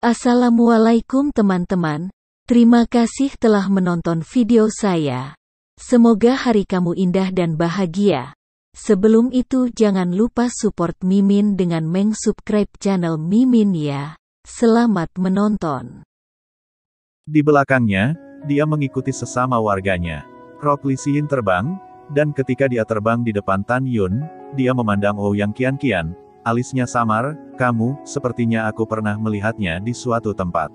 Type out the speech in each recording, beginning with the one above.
Assalamualaikum teman-teman, terima kasih telah menonton video saya. Semoga hari kamu indah dan bahagia. Sebelum itu jangan lupa support Mimin dengan subscribe channel Mimin ya. Selamat menonton. Di belakangnya, dia mengikuti sesama warganya. Rok Li Xin terbang, dan ketika dia terbang di depan Tan Yun, dia memandang Ouyang Qianqian. Alisnya samar, kamu, sepertinya aku pernah melihatnya di suatu tempat.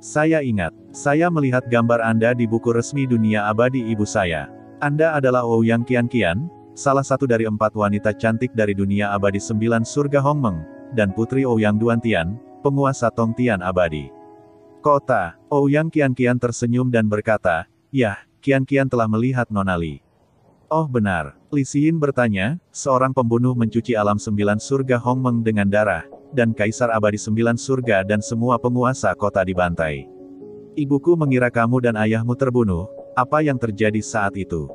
Saya ingat, saya melihat gambar Anda di buku resmi dunia abadi ibu saya. Anda adalah Ouyang Qianqian, salah satu dari 4 wanita cantik dari dunia abadi 9 surga Hongmeng, dan putri Ouyang Duantian, penguasa Tongtian abadi. Kota, Ouyang Qianqian tersenyum dan berkata, "Yah, Qianqian telah melihat Nona Li." Oh benar, Li Xin bertanya, seorang pembunuh mencuci alam 9 surga Hongmeng dengan darah, dan kaisar abadi 9 surga dan semua penguasa kota dibantai. Ibuku mengira kamu dan ayahmu terbunuh, apa yang terjadi saat itu?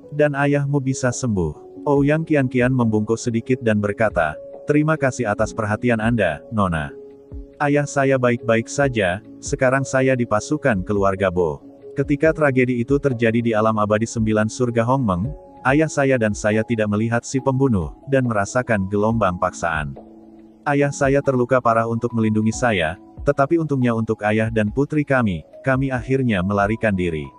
Dan ayahmu bisa sembuh. Ouyang Qianqian membungkuk sedikit dan berkata, terima kasih atas perhatian Anda, Nona. Ayah saya baik-baik saja, sekarang saya di pasukan keluarga Bo. Ketika tragedi itu terjadi di alam abadi 9 surga Hongmeng, ayah saya dan saya tidak melihat si pembunuh, dan merasakan gelombang paksaan. Ayah saya terluka parah untuk melindungi saya, tetapi untungnya untuk ayah dan putri kami akhirnya melarikan diri.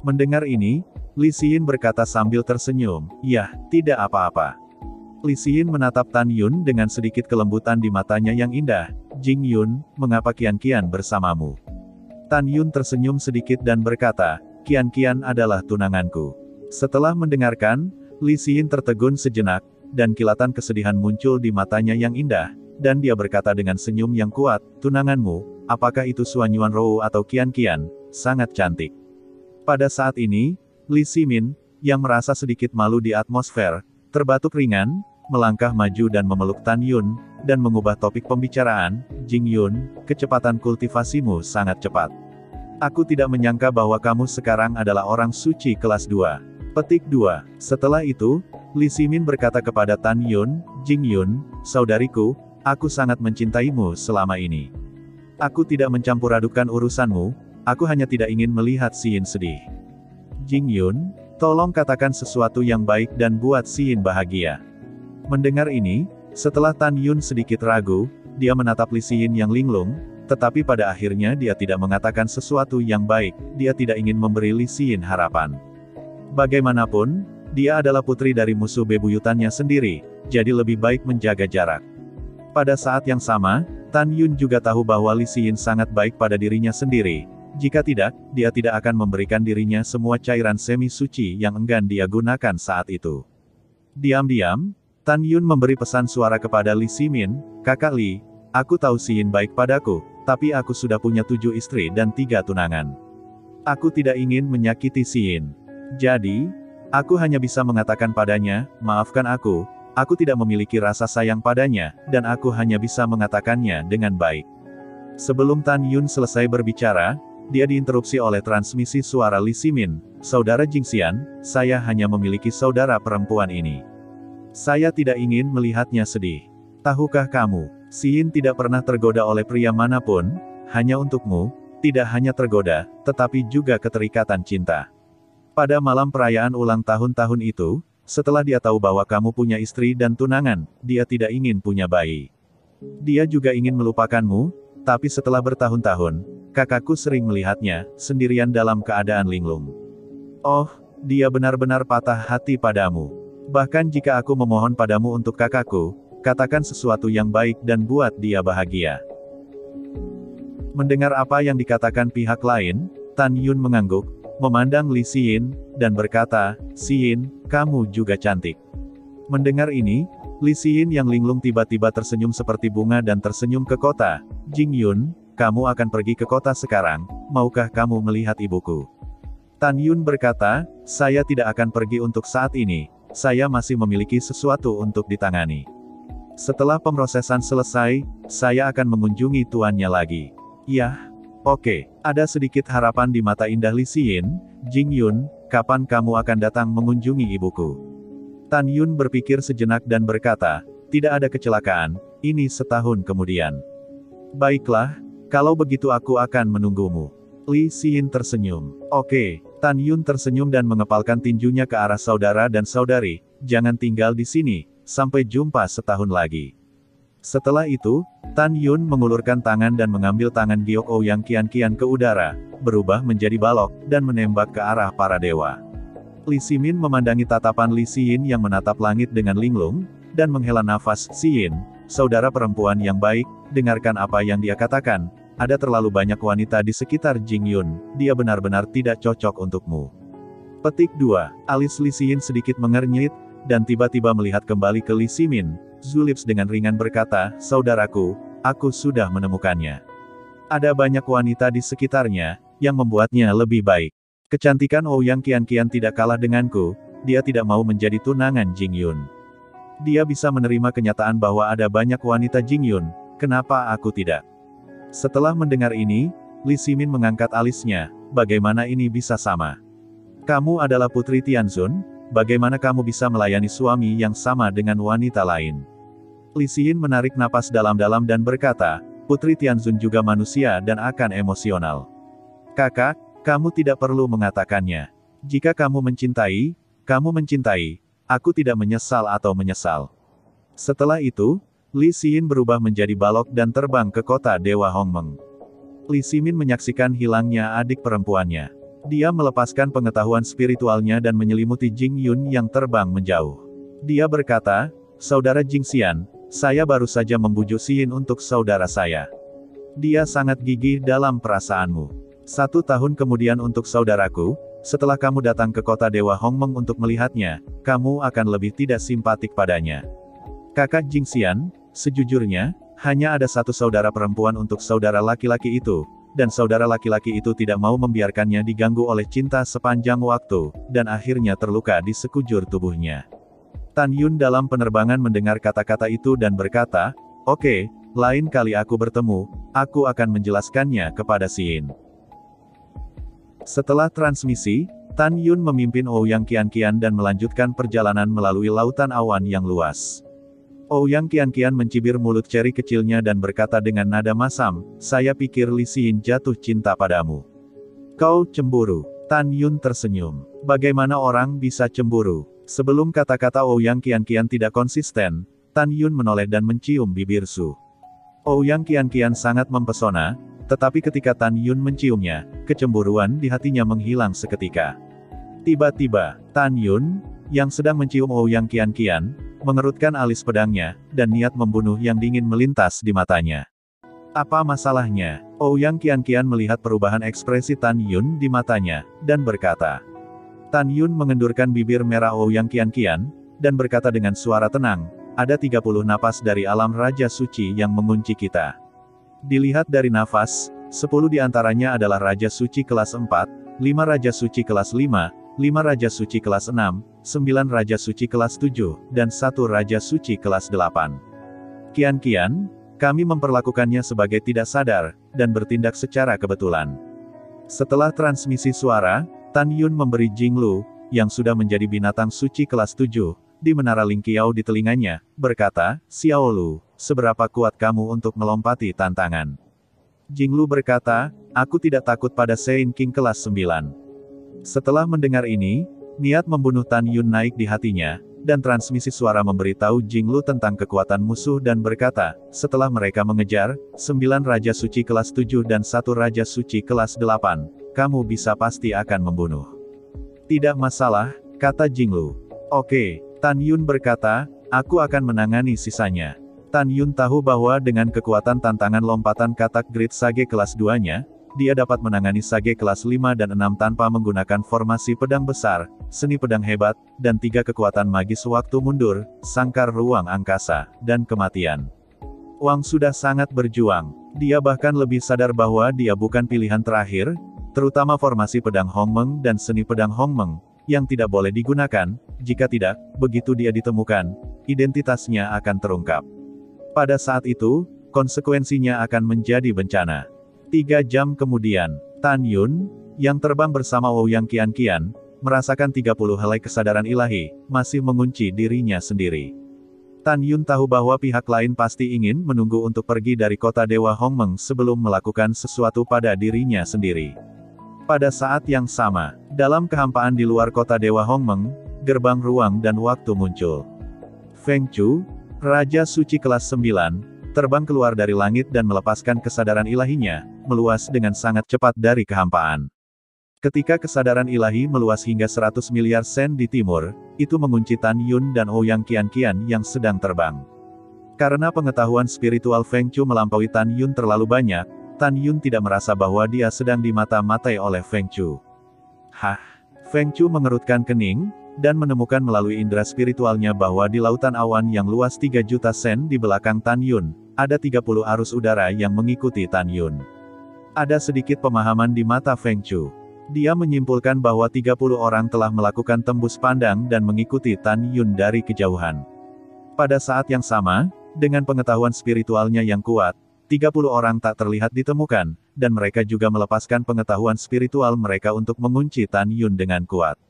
Mendengar ini, Li Xin berkata sambil tersenyum, "Yah, tidak apa-apa." Li Xin menatap Tan Yun dengan sedikit kelembutan di matanya yang indah. "Jing Yun, mengapa Qianqian bersamamu?" Tan Yun tersenyum sedikit dan berkata, "Qianqian adalah tunanganku." Setelah mendengarkan, Li Xin tertegun sejenak, dan kilatan kesedihan muncul di matanya yang indah, dan dia berkata dengan senyum yang kuat, "Tunanganmu, apakah itu Suan Yuanrou atau Qianqian? Sangat cantik." Pada saat ini, Li Ximin, yang merasa sedikit malu di atmosfer, terbatuk ringan, melangkah maju dan memeluk Tan Yun, dan mengubah topik pembicaraan, "Jing Yun, kecepatan kultivasimu sangat cepat. Aku tidak menyangka bahwa kamu sekarang adalah orang suci kelas 2. Petik 2. Setelah itu, Li Ximin berkata kepada Tan Yun, "Jing Yun, saudariku, aku sangat mencintaimu selama ini. Aku tidak mencampur adukan urusanmu, aku hanya tidak ingin melihat Xin sedih. Jing Yun, tolong katakan sesuatu yang baik dan buat Xin bahagia." Mendengar ini, setelah Tan Yun sedikit ragu, dia menatap Li Xin yang linglung, tetapi pada akhirnya dia tidak mengatakan sesuatu yang baik, dia tidak ingin memberi Li Xin harapan. Bagaimanapun, dia adalah putri dari musuh bebuyutannya sendiri, jadi lebih baik menjaga jarak. Pada saat yang sama, Tan Yun juga tahu bahwa Li Xin sangat baik pada dirinya sendiri, jika tidak, dia tidak akan memberikan dirinya semua cairan semi-suci yang enggan dia gunakan saat itu. Diam-diam, Tan Yun memberi pesan suara kepada Li Ximin, "Kakak Li, aku tahu Xin baik padaku, tapi aku sudah punya 7 istri dan 3 tunangan. Aku tidak ingin menyakiti Xin. Jadi, aku hanya bisa mengatakan padanya, maafkan aku tidak memiliki rasa sayang padanya, dan aku hanya bisa mengatakannya dengan baik." Sebelum Tan Yun selesai berbicara, dia diinterupsi oleh transmisi suara Li Ximin, "Saudara Jingxian, saya hanya memiliki saudara perempuan ini. Saya tidak ingin melihatnya sedih. Tahukah kamu, Xin tidak pernah tergoda oleh pria manapun, hanya untukmu, tidak hanya tergoda, tetapi juga keterikatan cinta. Pada malam perayaan ulang tahun itu, setelah dia tahu bahwa kamu punya istri dan tunangan, dia tidak ingin punya bayi. Dia juga ingin melupakanmu, tapi setelah bertahun-tahun, kakakku sering melihatnya, sendirian dalam keadaan linglung. Oh, dia benar-benar patah hati padamu. Bahkan jika aku memohon padamu untuk kakakku, katakan sesuatu yang baik dan buat dia bahagia." Mendengar apa yang dikatakan pihak lain, Tan Yun mengangguk, memandang Li Xin, dan berkata, "Xin, kamu juga cantik." Mendengar ini, Li Xin yang linglung tiba-tiba tersenyum seperti bunga dan tersenyum ke kota. "Jing Yun, kamu akan pergi ke kota sekarang, maukah kamu melihat ibuku?" Tan Yun berkata, "Saya tidak akan pergi untuk saat ini. Saya masih memiliki sesuatu untuk ditangani. Setelah pemrosesan selesai, saya akan mengunjungi tuannya lagi." "Yah, oke." Ada sedikit harapan di mata indah Li Xin. "Jing Yun, kapan kamu akan datang mengunjungi ibuku?" Tan Yun berpikir sejenak dan berkata, "Tidak ada kecelakaan, ini setahun kemudian." "Baiklah, Kalau begitu aku akan menunggumu. Li Xin tersenyum. Oke, Tan Yun tersenyum dan mengepalkan tinjunya ke arah saudara dan saudari, jangan tinggal di sini, sampai jumpa setahun lagi. Setelah itu, Tan Yun mengulurkan tangan dan mengambil tangan giok Ouyang Qianqian ke udara, berubah menjadi balok, dan menembak ke arah para dewa. Li Ximin memandangi tatapan Li Xin yang menatap langit dengan linglung, dan menghela nafas. Xin, saudara perempuan yang baik, dengarkan apa yang dia katakan, ada terlalu banyak wanita di sekitar Jing Yun, dia benar-benar tidak cocok untukmu. Petik 2. Alis Li Xin sedikit mengernyit, dan tiba-tiba melihat kembali ke Li Ximin. Zulips dengan ringan berkata, saudaraku, aku sudah menemukannya. Ada banyak wanita di sekitarnya, yang membuatnya lebih baik. Kecantikan Ouyang Qianqian tidak kalah denganku, dia tidak mau menjadi tunangan Jing Yun. Dia bisa menerima kenyataan bahwa ada banyak wanita Jing Yun, kenapa aku tidak? Setelah mendengar ini, Li Ximin mengangkat alisnya, bagaimana ini bisa sama? Kamu adalah putri Tianzun, bagaimana kamu bisa melayani suami yang sama dengan wanita lain? Li Xin menarik napas dalam-dalam dan berkata, Putri Tianzun juga manusia dan akan emosional. Kakak, kamu tidak perlu mengatakannya. Jika kamu mencintai, aku tidak menyesal atau menyesal. Setelah itu, Li Xin berubah menjadi balok dan terbang ke kota Dewa Hongmeng. Li Ximin menyaksikan hilangnya adik perempuannya. Dia melepaskan pengetahuan spiritualnya dan menyelimuti Jing Yun yang terbang menjauh. Dia berkata, Saudara Jing Xian, saya baru saja membujuk Xin untuk saudara saya. Dia sangat gigih dalam perasaanmu. 1 tahun kemudian untuk saudaraku, setelah kamu datang ke kota Dewa Hongmeng untuk melihatnya, kamu akan lebih tidak simpatik padanya. Kakak Jing Xian, sejujurnya, hanya ada 1 saudara perempuan untuk saudara laki-laki itu, dan saudara laki-laki itu tidak mau membiarkannya diganggu oleh cinta sepanjang waktu, dan akhirnya terluka di sekujur tubuhnya. Tan Yun dalam penerbangan mendengar kata-kata itu dan berkata, oke, lain kali aku bertemu, aku akan menjelaskannya kepada Xin. Setelah transmisi, Tan Yun memimpin Ouyang Qianqian dan melanjutkan perjalanan melalui lautan awan yang luas. Ouyang Qianqian mencibir mulut ceri kecilnya dan berkata dengan nada masam, saya pikir Li Xin jatuh cinta padamu. Kau cemburu. Tan Yun tersenyum. Bagaimana orang bisa cemburu? Sebelum kata-kata Ouyang Qianqian tidak konsisten, Tan Yun menoleh dan mencium bibir Su. Ouyang Qianqian sangat mempesona, tetapi ketika Tan Yun menciumnya, kecemburuan di hatinya menghilang seketika. Tiba-tiba, Tan Yun, yang sedang mencium Ouyang Qianqian, mengerutkan alis pedangnya, dan niat membunuh yang dingin melintas di matanya. Apa masalahnya? Ouyang Qianqian melihat perubahan ekspresi Tan Yun di matanya, dan berkata. Tan Yun mengendurkan bibir merah Ouyang Qianqian, dan berkata dengan suara tenang, ada 30 napas dari alam Raja Suci yang mengunci kita. Dilihat dari nafas, 10 diantaranya adalah Raja Suci kelas 4, 5 Raja Suci kelas 5, 5 Raja Suci kelas 6, 9 Raja Suci kelas 7, dan 1 Raja Suci kelas 8. Qianqian, kami memperlakukannya sebagai tidak sadar, dan bertindak secara kebetulan. Setelah transmisi suara, Tan Yun memberi Jinglu, yang sudah menjadi binatang suci kelas 7, di menara Lingqiao di telinganya, berkata, Xiao Lu, seberapa kuat kamu untuk melompati tantangan? Jinglu berkata, aku tidak takut pada Sein King kelas 9. Setelah mendengar ini, niat membunuh Tan Yun naik di hatinya, dan transmisi suara memberitahu Jinglu tentang kekuatan musuh dan berkata, setelah mereka mengejar, 9 Raja Suci kelas 7 dan 1 Raja Suci kelas 8, kamu bisa pasti akan membunuh. Tidak masalah, kata Jinglu. Oke, Tan Yun berkata, aku akan menangani sisanya. Tan Yun tahu bahwa dengan kekuatan tantangan lompatan katak Great Sage kelas 2-nya, dia dapat menangani Sage kelas 5 dan 6 tanpa menggunakan formasi pedang besar, seni pedang hebat, dan 3 kekuatan magis waktu mundur, sangkar ruang angkasa, dan kematian. Wang sudah sangat berjuang. Dia bahkan lebih sadar bahwa dia bukan pilihan terakhir, terutama formasi pedang Hongmeng dan seni pedang Hongmeng, yang tidak boleh digunakan, jika tidak, begitu dia ditemukan, identitasnya akan terungkap. Pada saat itu, konsekuensinya akan menjadi bencana. 3 jam kemudian, Tan Yun, yang terbang bersama Ouyang Qianqian, merasakan 30 helai kesadaran ilahi, masih mengunci dirinya sendiri. Tan Yun tahu bahwa pihak lain pasti ingin menunggu untuk pergi dari kota Dewa Hongmeng sebelum melakukan sesuatu pada dirinya sendiri. Pada saat yang sama, dalam kehampaan di luar kota Dewa Hongmeng, gerbang ruang dan waktu muncul. Feng Chu, Raja Suci kelas 9, terbang keluar dari langit dan melepaskan kesadaran ilahinya, meluas dengan sangat cepat dari kehampaan. Ketika kesadaran ilahi meluas hingga 100 miliar sen di timur, itu mengunci Tan Yun dan Ouyang Qianqian yang sedang terbang. Karena pengetahuan spiritual Feng Chu melampaui Tan Yun terlalu banyak, Tan Yun tidak merasa bahwa dia sedang dimata-matai oleh Feng Chu. Hah? Feng Chu mengerutkan kening, dan menemukan melalui indera spiritualnya bahwa di lautan awan yang luas 3 juta sen di belakang Tan Yun, ada 30 arus udara yang mengikuti Tan Yun. Ada sedikit pemahaman di mata Feng Chu. Dia menyimpulkan bahwa 30 orang telah melakukan tembus pandang dan mengikuti Tan Yun dari kejauhan. Pada saat yang sama, dengan pengetahuan spiritualnya yang kuat, 30 orang tak terlihat ditemukan, dan mereka juga melepaskan pengetahuan spiritual mereka untuk mengunci Tan Yun dengan kuat.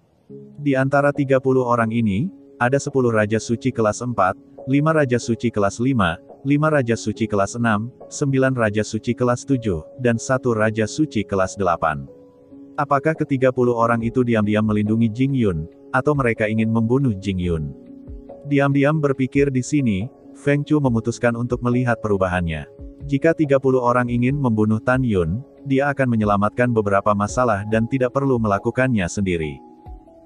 Di antara 30 orang ini, ada 10 Raja Suci kelas 4, 5 Raja Suci kelas 5, 5 Raja Suci kelas 6, 9 Raja Suci kelas 7, dan 1 Raja Suci kelas 8. Apakah ke-30 orang itu diam-diam melindungi Jing Yun, atau mereka ingin membunuh Jing Yun? Diam-diam berpikir di sini, Feng Chu memutuskan untuk melihat perubahannya. Jika 30 orang ingin membunuh Tan Yun, dia akan menyelamatkan beberapa masalah dan tidak perlu melakukannya sendiri.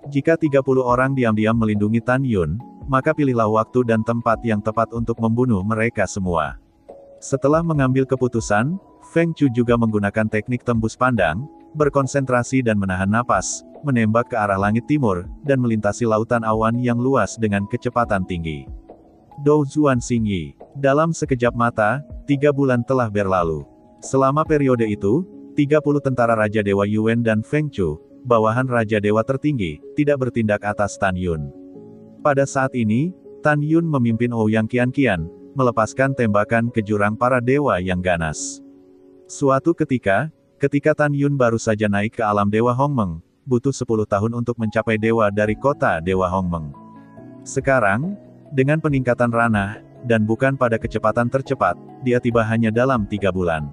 Jika 30 orang diam-diam melindungi Tan Yun, maka pilihlah waktu dan tempat yang tepat untuk membunuh mereka semua. Setelah mengambil keputusan, Feng Chu juga menggunakan teknik tembus pandang, berkonsentrasi dan menahan napas, menembak ke arah langit timur, dan melintasi lautan awan yang luas dengan kecepatan tinggi. Dou Zuan Xingyi. Dalam sekejap mata, 3 bulan telah berlalu. Selama periode itu, 30 tentara Raja Dewa Yuan dan Feng Chu, bawahan Raja Dewa tertinggi, tidak bertindak atas Tan Yun. Pada saat ini, Tan Yun memimpin Ouyang Qianqian, melepaskan tembakan ke jurang para dewa yang ganas. Suatu ketika Tan Yun baru saja naik ke alam Dewa Hongmeng, butuh 10 tahun untuk mencapai dewa dari kota Dewa Hongmeng. Sekarang, dengan peningkatan ranah, dan bukan pada kecepatan tercepat, dia tiba hanya dalam 3 bulan.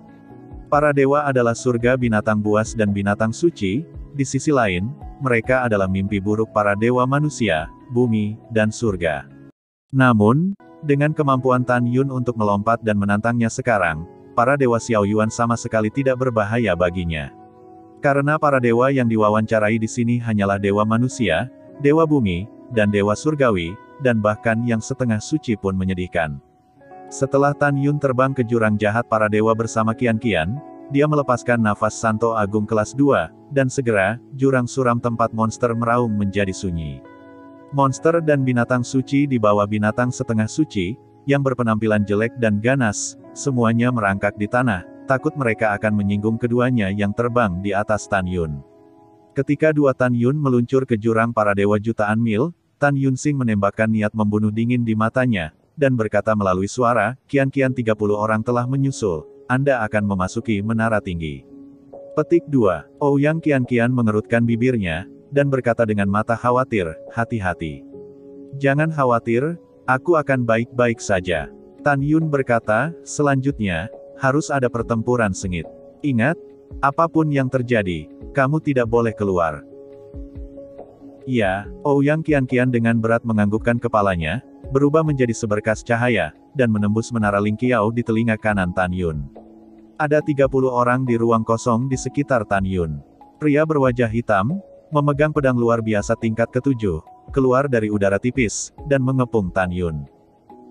Para dewa adalah surga binatang buas dan binatang suci, di sisi lain, mereka adalah mimpi buruk para dewa manusia, bumi, dan surga. Namun, dengan kemampuan Tan Yun untuk melompat dan menantangnya sekarang, para dewa Xiao Yuan sama sekali tidak berbahaya baginya. Karena para dewa yang diwawancarai di sini hanyalah dewa manusia, dewa bumi, dan dewa surgawi, dan bahkan yang setengah suci pun menyedihkan. Setelah Tan Yun terbang ke jurang jahat para dewa bersama Qianqian, dia melepaskan nafas Santo Agung kelas 2, dan segera, jurang suram tempat monster meraung menjadi sunyi. Monster dan binatang suci di bawah binatang setengah suci, yang berpenampilan jelek dan ganas, semuanya merangkak di tanah, takut mereka akan menyinggung keduanya yang terbang di atas Tan Yun. Ketika dua Tan Yun meluncur ke jurang para dewa jutaan mil, Tan Yun Xing menembakkan niat membunuh dingin di matanya, dan berkata melalui suara, Qianqian 30 orang telah menyusul, Anda akan memasuki menara tinggi. Petik 2. Ouyang Qianqian mengerutkan bibirnya, dan berkata dengan mata khawatir, hati-hati. Jangan khawatir, aku akan baik-baik saja. Tan Yun berkata, selanjutnya, harus ada pertempuran sengit. Ingat, apapun yang terjadi, kamu tidak boleh keluar. Ya, Ouyang Qianqian dengan berat menganggukkan kepalanya, berubah menjadi seberkas cahaya, dan menembus menara Lingqiao di telinga kanan Tan Yun. Ada 30 orang di ruang kosong di sekitar Tan Yun. Pria berwajah hitam, memegang pedang luar biasa tingkat ke-7, keluar dari udara tipis, dan mengepung Tan Yun.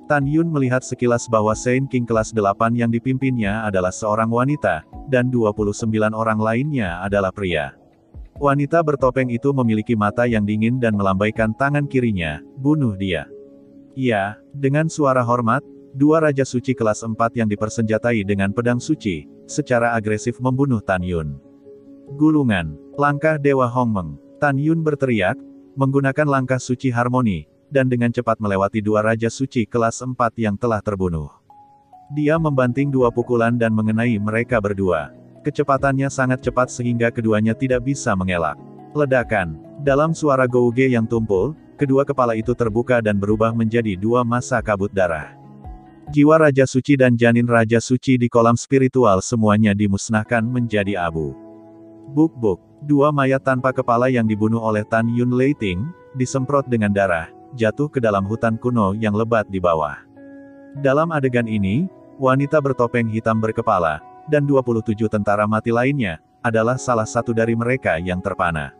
Tan Yun melihat sekilas bahwa Saint King kelas 8 yang dipimpinnya adalah seorang wanita, dan 29 orang lainnya adalah pria. Wanita bertopeng itu memiliki mata yang dingin dan melambaikan tangan kirinya, bunuh dia. Ya, dengan suara hormat, dua Raja Suci kelas 4 yang dipersenjatai dengan pedang suci, secara agresif membunuh Tan Yun. Gulungan, langkah Dewa Hongmeng. Tan Yun berteriak, menggunakan langkah suci harmoni, dan dengan cepat melewati dua Raja Suci kelas 4 yang telah terbunuh. Dia membanting dua pukulan dan mengenai mereka berdua. Kecepatannya sangat cepat sehingga keduanya tidak bisa mengelak. Ledakan. Dalam suara Gouge yang tumpul, kedua kepala itu terbuka dan berubah menjadi dua massa kabut darah. Jiwa Raja Suci dan janin Raja Suci di kolam spiritual semuanya dimusnahkan menjadi abu. Buk-buk, dua mayat tanpa kepala yang dibunuh oleh Tan Yun Leiting, disemprot dengan darah, jatuh ke dalam hutan kuno yang lebat di bawah. Dalam adegan ini, wanita bertopeng hitam berkepala, dan 27 tentara mati lainnya, adalah salah satu dari mereka yang terpana.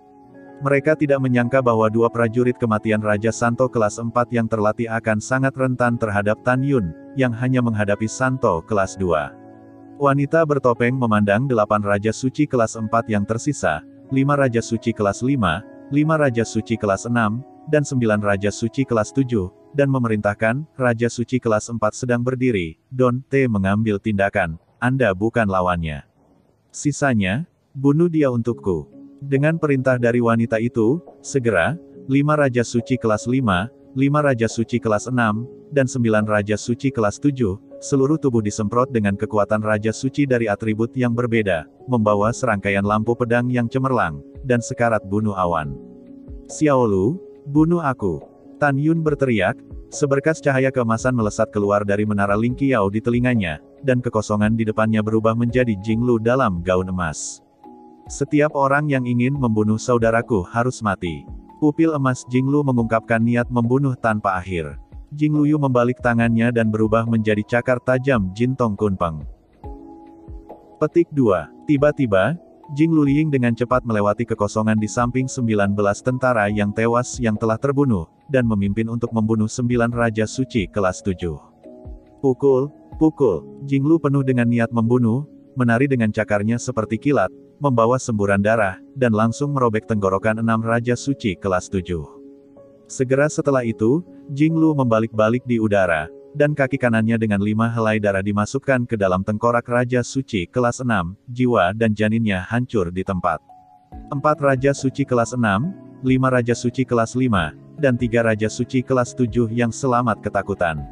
Mereka tidak menyangka bahwa dua prajurit kematian Raja Santo kelas 4 yang terlatih akan sangat rentan terhadap Tan Yun, yang hanya menghadapi Santo kelas 2. Wanita bertopeng memandang 8 Raja Suci kelas 4 yang tersisa, 5 Raja Suci kelas 5, 5 Raja Suci kelas 6, dan 9 Raja Suci kelas 7, dan memerintahkan, Raja Suci kelas 4 sedang berdiri, Don T mengambil tindakan, Anda bukan lawannya. Sisanya, bunuh dia untukku. Dengan perintah dari wanita itu, segera, 5 Raja Suci kelas 5, 5 Raja Suci kelas 6, dan 9 Raja Suci kelas 7, seluruh tubuh disemprot dengan kekuatan Raja Suci dari atribut yang berbeda, membawa serangkaian lampu pedang yang cemerlang, dan sekarat bunuh awan. Xiaolu, bunuh aku. Tan Yun berteriak, seberkas cahaya keemasan melesat keluar dari menara Ling Qiao di telinganya, dan kekosongan di depannya berubah menjadi Jinglu dalam gaun emas. Setiap orang yang ingin membunuh saudaraku harus mati. Pupil emas Jinglu mengungkapkan niat membunuh tanpa akhir. Jingluyu membalik tangannya dan berubah menjadi cakar tajam Jintong Kunpeng. Petik 2. Tiba-tiba, Jinglu Liying dengan cepat melewati kekosongan di samping 19 tentara yang tewas yang telah terbunuh, dan memimpin untuk membunuh 9 Raja Suci kelas 7. Pukul, Jinglu penuh dengan niat membunuh, menari dengan cakarnya seperti kilat, membawa semburan darah, dan langsung merobek tenggorokan 6 Raja Suci kelas 7. Segera setelah itu, Jinglu membalik-balik di udara, dan kaki kanannya dengan 5 helai darah dimasukkan ke dalam tengkorak Raja Suci kelas 6, jiwa dan janinnya hancur di tempat. 4 Raja Suci kelas 6, 5 Raja Suci kelas 5, dan 3 Raja Suci kelas 7 yang selamat ketakutan.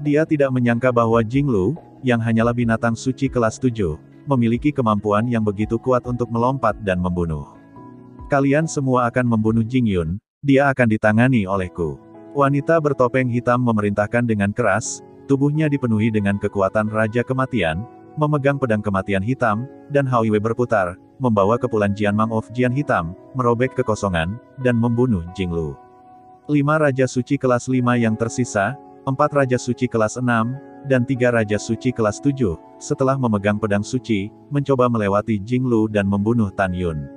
Dia tidak menyangka bahwa Jinglu, yang hanyalah binatang suci kelas 7, memiliki kemampuan yang begitu kuat untuk melompat dan membunuh. Kalian semua akan membunuh Jingyun, dia akan ditangani olehku. Wanita bertopeng hitam memerintahkan dengan keras, tubuhnya dipenuhi dengan kekuatan Raja Kematian, memegang pedang kematian hitam, dan Haoiwei berputar, membawa kepulan Jianmang of Jian hitam, merobek kekosongan, dan membunuh Jinglu. 5 Raja Suci kelas 5 yang tersisa, 4 Raja Suci kelas 6, dan 3 Raja Suci kelas 7, setelah memegang pedang suci, mencoba melewati Jinglu dan membunuh Tan Yun.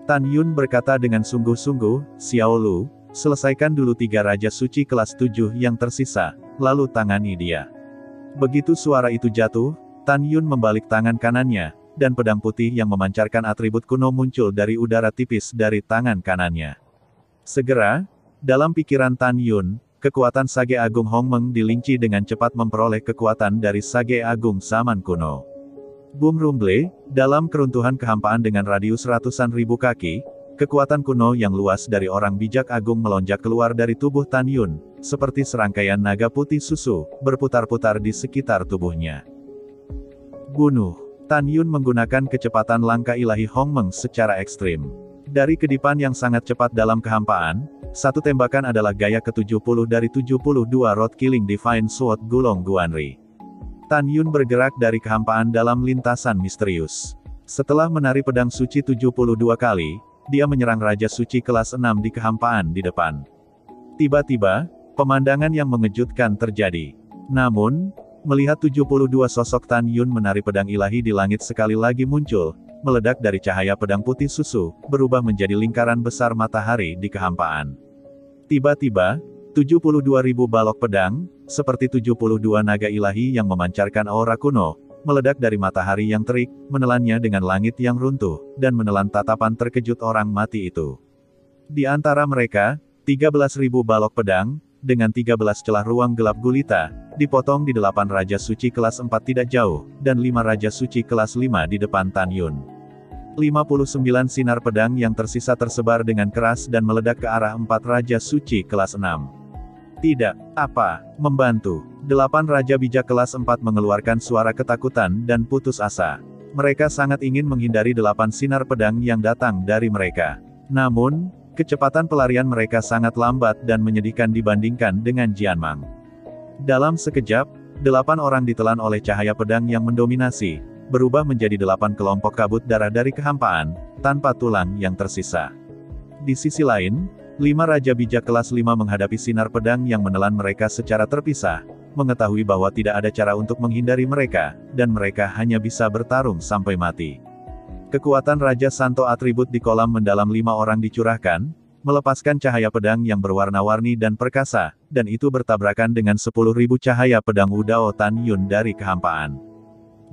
Tan Yun berkata dengan sungguh-sungguh, Xiaolu, selesaikan dulu 3 Raja Suci kelas 7 yang tersisa, lalu tangani dia. Begitu suara itu jatuh, Tan Yun membalik tangan kanannya, dan pedang putih yang memancarkan atribut kuno muncul dari udara tipis dari tangan kanannya. Segera, dalam pikiran Tan Yun, kekuatan Sage Agung Hongmeng di Lingqi dengan cepat memperoleh kekuatan dari Sage Agung zaman kuno. Boom rumble, dalam keruntuhan kehampaan dengan radius ratusan ribu kaki, kekuatan kuno yang luas dari orang bijak agung melonjak keluar dari tubuh Tan Yun, seperti serangkaian naga putih susu, berputar-putar di sekitar tubuhnya. Bunuh. Tan Yun menggunakan kecepatan langkah ilahi Hongmeng secara ekstrim. Dari kedipan yang sangat cepat dalam kehampaan, satu tembakan adalah gaya ke-70 dari 72 Road Killing Divine Sword Gulong Guanri. Tan Yun bergerak dari kehampaan dalam lintasan misterius. Setelah menari pedang suci 72 kali, dia menyerang Raja Suci kelas 6 di kehampaan di depan. Tiba-tiba, pemandangan yang mengejutkan terjadi. Namun, melihat 72 sosok Tan Yun menari pedang ilahi di langit sekali lagi muncul, meledak dari cahaya pedang putih susu, berubah menjadi lingkaran besar matahari di kehampaan. Tiba-tiba, 72.000 balok pedang, seperti 72 naga ilahi yang memancarkan aura kuno, meledak dari matahari yang terik, menelannya dengan langit yang runtuh, dan menelan tatapan terkejut orang mati itu. Di antara mereka, 13.000 balok pedang, dengan 13 celah ruang gelap gulita, dipotong di 8 Raja Suci kelas 4 tidak jauh, dan 5 Raja Suci kelas 5 di depan Tan Yun. 59 sinar pedang yang tersisa tersebar dengan keras dan meledak ke arah 4 Raja Suci kelas 6. Tidak, apa, membantu. 8 Raja Bijak kelas 4 mengeluarkan suara ketakutan dan putus asa. Mereka sangat ingin menghindari 8 sinar pedang yang datang dari mereka. Namun, Kecepatan pelarian mereka sangat lambat dan menyedihkan dibandingkan dengan Jianmang. Dalam sekejap, 8 orang ditelan oleh cahaya pedang yang mendominasi, berubah menjadi 8 kelompok kabut darah dari kehampaan, tanpa tulang yang tersisa. Di sisi lain, 5 Raja Bijak kelas 5 menghadapi sinar pedang yang menelan mereka secara terpisah, mengetahui bahwa tidak ada cara untuk menghindari mereka, dan mereka hanya bisa bertarung sampai mati. Kekuatan Raja Santo atribut di kolam mendalam 5 orang dicurahkan, melepaskan cahaya pedang yang berwarna-warni dan perkasa, dan itu bertabrakan dengan 10.000 cahaya pedang Wudao Tan Yun dari kehampaan.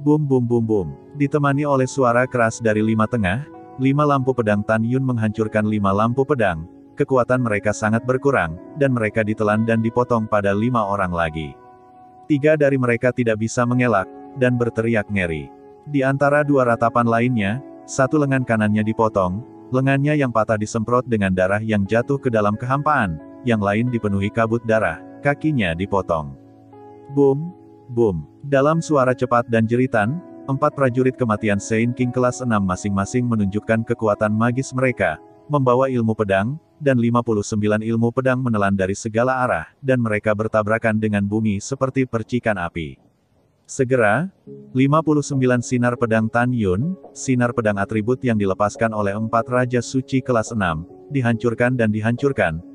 Bum bum bum bum. Ditemani oleh suara keras dari 5 tengah, 5 lampu pedang Tan Yun menghancurkan 5 lampu pedang, kekuatan mereka sangat berkurang, dan mereka ditelan dan dipotong pada 5 orang lagi. 3 dari mereka tidak bisa mengelak, dan berteriak ngeri. Di antara 2 ratapan lainnya, 1 lengan kanannya dipotong, lengannya yang patah disemprot dengan darah yang jatuh ke dalam kehampaan, yang lain dipenuhi kabut darah, kakinya dipotong. Boom, boom. Dalam suara cepat dan jeritan, 4 prajurit kematian Saint King kelas 6 masing-masing menunjukkan kekuatan magis mereka, membawa ilmu pedang, dan 59 ilmu pedang menelan dari segala arah, dan mereka bertabrakan dengan bumi seperti percikan api. Segera, 59 sinar pedang Tan Yun, sinar pedang atribut yang dilepaskan oleh 4 Raja Suci kelas 6, dihancurkan,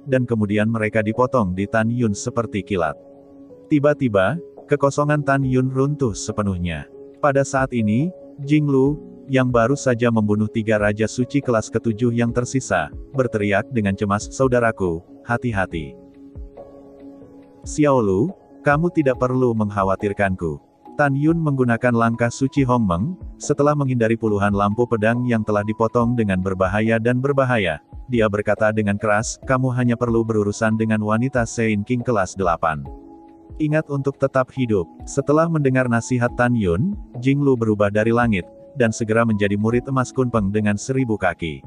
dan kemudian mereka dipotong di Tan Yun seperti kilat. Tiba-tiba, kekosongan Tan Yun runtuh sepenuhnya. Pada saat ini, Jing Lu, yang baru saja membunuh 3 Raja Suci kelas ke-7 yang tersisa, berteriak dengan cemas, "Saudaraku, hati-hati. Xiao Lu, kamu tidak perlu mengkhawatirkanku." Tan Yun menggunakan langkah suci Hongmeng, setelah menghindari puluhan lampu pedang yang telah dipotong dengan berbahaya, dia berkata dengan keras, "Kamu hanya perlu berurusan dengan wanita Saint King kelas 8. Ingat untuk tetap hidup." Setelah mendengar nasihat Tan Yun, Jing Lu berubah dari langit, dan segera menjadi murid emas Kunpeng dengan 1000 kaki.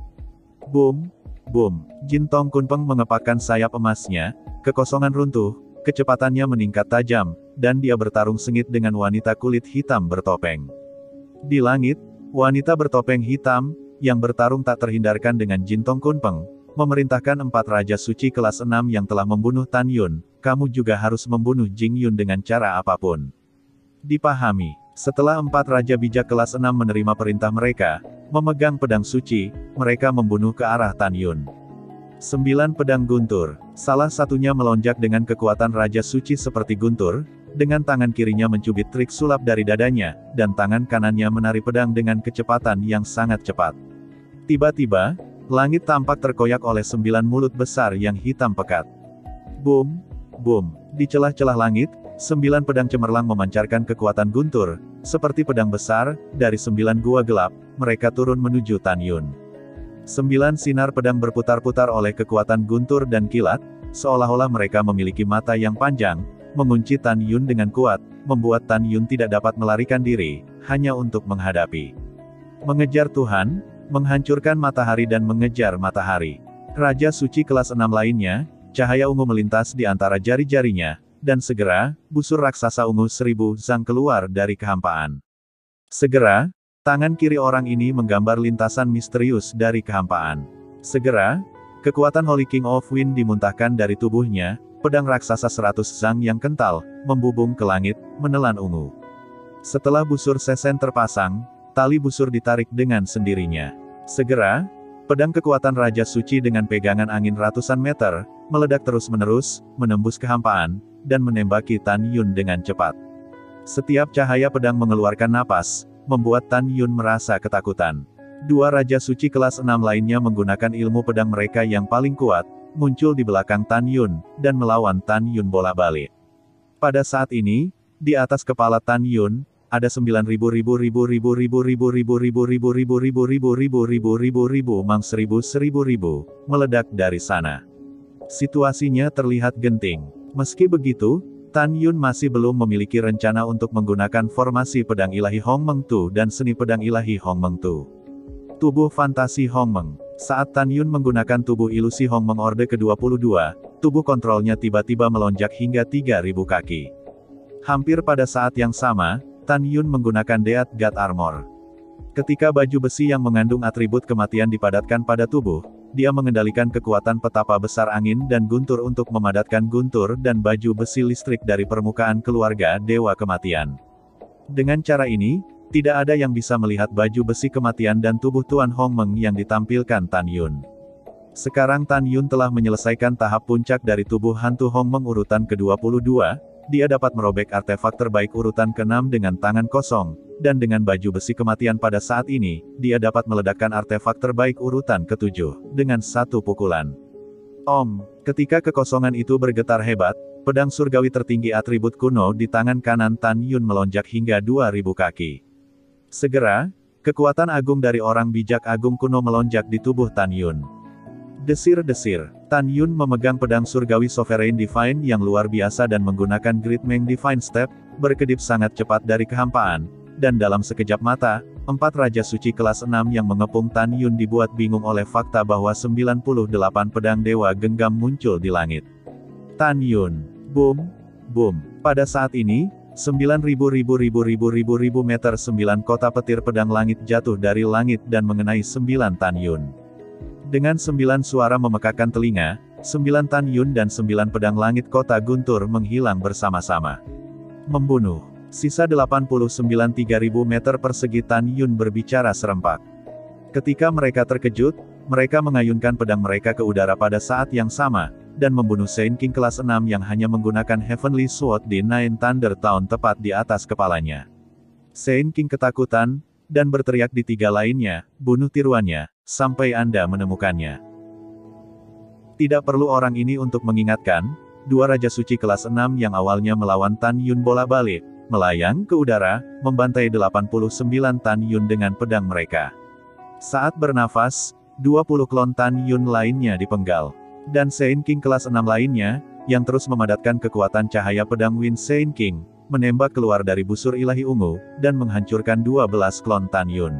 Boom, boom. Jin Tong Kunpeng mengepakkan sayap emasnya, kekosongan runtuh, kecepatannya meningkat tajam, dan dia bertarung sengit dengan wanita kulit hitam bertopeng. Di langit, wanita bertopeng hitam, yang bertarung tak terhindarkan dengan Jin Tong Kunpeng, memerintahkan 4 Raja Suci kelas 6 yang telah membunuh Tan Yun, "Kamu juga harus membunuh Jing Yun dengan cara apapun." Dipahami. Setelah 4 Raja Bijak kelas 6 menerima perintah mereka, memegang pedang suci, mereka membunuh ke arah Tan Yun. 9 pedang guntur, salah satunya melonjak dengan kekuatan Raja Suci seperti guntur, dengan tangan kirinya mencubit trik sulap dari dadanya, dan tangan kanannya menari pedang dengan kecepatan yang sangat cepat. Tiba-tiba, langit tampak terkoyak oleh 9 mulut besar yang hitam pekat. Boom, boom. Di celah-celah langit, 9 pedang cemerlang memancarkan kekuatan guntur, seperti pedang besar, dari 9 gua gelap, mereka turun menuju Tan Yun. 9 sinar pedang berputar-putar oleh kekuatan guntur dan kilat, seolah-olah mereka memiliki mata yang panjang, mengunci Tan Yun dengan kuat, membuat Tan Yun tidak dapat melarikan diri, hanya untuk menghadapi. Mengejar Tuhan, menghancurkan matahari dan mengejar matahari. Raja Suci kelas 6 lainnya, cahaya ungu melintas di antara jari-jarinya, dan segera, busur raksasa ungu 1000 zang keluar dari kehampaan. Segera, tangan kiri orang ini menggambar lintasan misterius dari kehampaan. Segera, kekuatan Holy King of Wind dimuntahkan dari tubuhnya, pedang raksasa 100 zang yang kental, membubung ke langit, menelan ungu. Setelah busur sesen terpasang, tali busur ditarik dengan sendirinya. Segera, pedang kekuatan Raja Suci dengan pegangan angin ratusan meter, meledak terus-menerus, menembus kehampaan, dan menembaki Tan Yun dengan cepat. Setiap cahaya pedang mengeluarkan napas, membuat Tan Yun merasa ketakutan. 2 Raja Suci kelas 6 lainnya menggunakan ilmu pedang mereka yang paling kuat, muncul di belakang Tan Yun, dan melawan Tan Yun bolak-balik. Pada saat ini, di atas kepala Tan Yun, ada 9.000 mang 1000 meledak dari sana. Situasinya terlihat genting. Meski begitu, Tan Yun masih belum memiliki rencana untuk menggunakan formasi pedang ilahi Hongmeng Tu dan seni pedang ilahi Hongmeng Tu. Tubuh fantasi Hongmeng. Saat Tan Yun menggunakan tubuh ilusi Hongmeng Orde ke-22, tubuh kontrolnya tiba-tiba melonjak hingga 3000 kaki. Hampir pada saat yang sama, Tan Yun menggunakan Death God Armor. Ketika baju besi yang mengandung atribut kematian dipadatkan pada tubuh, dia mengendalikan kekuatan petapa besar angin dan guntur untuk memadatkan guntur dan baju besi listrik dari permukaan keluarga Dewa Kematian. Dengan cara ini, tidak ada yang bisa melihat baju besi kematian dan tubuh Tuan Hongmeng yang ditampilkan Tan Yun. Sekarang Tan Yun telah menyelesaikan tahap puncak dari tubuh hantu Hongmeng urutan ke-22, dia dapat merobek artefak terbaik urutan ke-6 dengan tangan kosong, dan dengan baju besi kematian pada saat ini, dia dapat meledakkan artefak terbaik urutan ke-7, dengan satu pukulan. Om, ketika kekosongan itu bergetar hebat, pedang surgawi tertinggi atribut kuno di tangan kanan Tan Yun melonjak hingga 2000 kaki. Segera, kekuatan agung dari orang bijak agung kuno melonjak di tubuh Tan Yun. Desir-desir, Tan Yun memegang pedang surgawi Sovereign Divine yang luar biasa dan menggunakan Great Meng Divine Step, berkedip sangat cepat dari kehampaan, dan dalam sekejap mata, 4 Raja Suci kelas 6 yang mengepung Tan Yun dibuat bingung oleh fakta bahwa 98 pedang Dewa Genggam muncul di langit. Tan Yun, boom, boom. Pada saat ini, 9.000 meter 9 kota petir pedang langit jatuh dari langit dan mengenai 9 Tan Yun. Dengan 9 suara memekakan telinga, 9 Tan Yun dan 9 pedang langit kota guntur menghilang bersama-sama. Membunuh. Sisa 89 3.000 meter persegi Tan Yun berbicara serempak. Ketika mereka terkejut, mereka mengayunkan pedang mereka ke udara pada saat yang sama, dan membunuh Saint King kelas 6 yang hanya menggunakan Heavenly Sword di Nine Thunder Town tepat di atas kepalanya. Saint King ketakutan, dan berteriak di 3 lainnya, bunuh tiruannya, sampai Anda menemukannya. Tidak perlu orang ini untuk mengingatkan, 2 Raja Suci kelas 6 yang awalnya melawan Tan Yun bola-balik, melayang ke udara, membantai 89 Tan Yun dengan pedang mereka. Saat bernafas, 20 klon Tan Yun lainnya dipenggal. Dan Saint King kelas 6 lainnya, yang terus memadatkan kekuatan cahaya pedang Wind Saint King, menembak keluar dari busur ilahi ungu, dan menghancurkan 12 klon Tan Yun.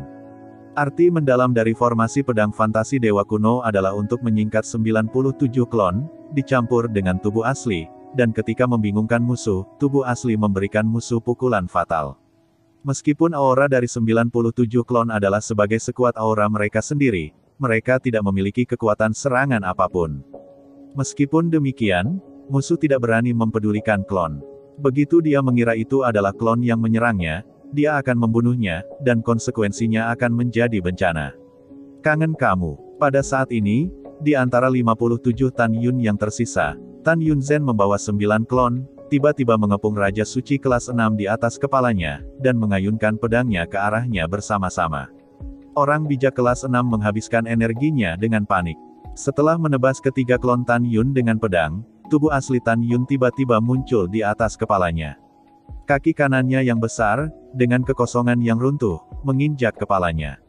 Arti mendalam dari formasi pedang fantasi dewa kuno adalah untuk menyingkat 97 klon, dicampur dengan tubuh asli, dan ketika membingungkan musuh, tubuh asli memberikan musuh pukulan fatal. Meskipun aura dari 97 klon adalah sebagai sekuat aura mereka sendiri, mereka tidak memiliki kekuatan serangan apapun. Meskipun demikian, musuh tidak berani mempedulikan klon. Begitu dia mengira itu adalah klon yang menyerangnya, dia akan membunuhnya, dan konsekuensinya akan menjadi bencana. Kangen kamu. Pada saat ini, di antara 57 Tan Yun yang tersisa, Tan Yun Zhen membawa 9 klon, tiba-tiba mengepung Raja Suci kelas 6 di atas kepalanya, dan mengayunkan pedangnya ke arahnya bersama-sama. Orang bijak kelas 6 menghabiskan energinya dengan panik. Setelah menebas ketiga klon Tan Yun dengan pedang, tubuh asli Tan Yun tiba-tiba muncul di atas kepalanya. Kaki kanannya yang besar, dengan kekosongan yang runtuh, menginjak kepalanya.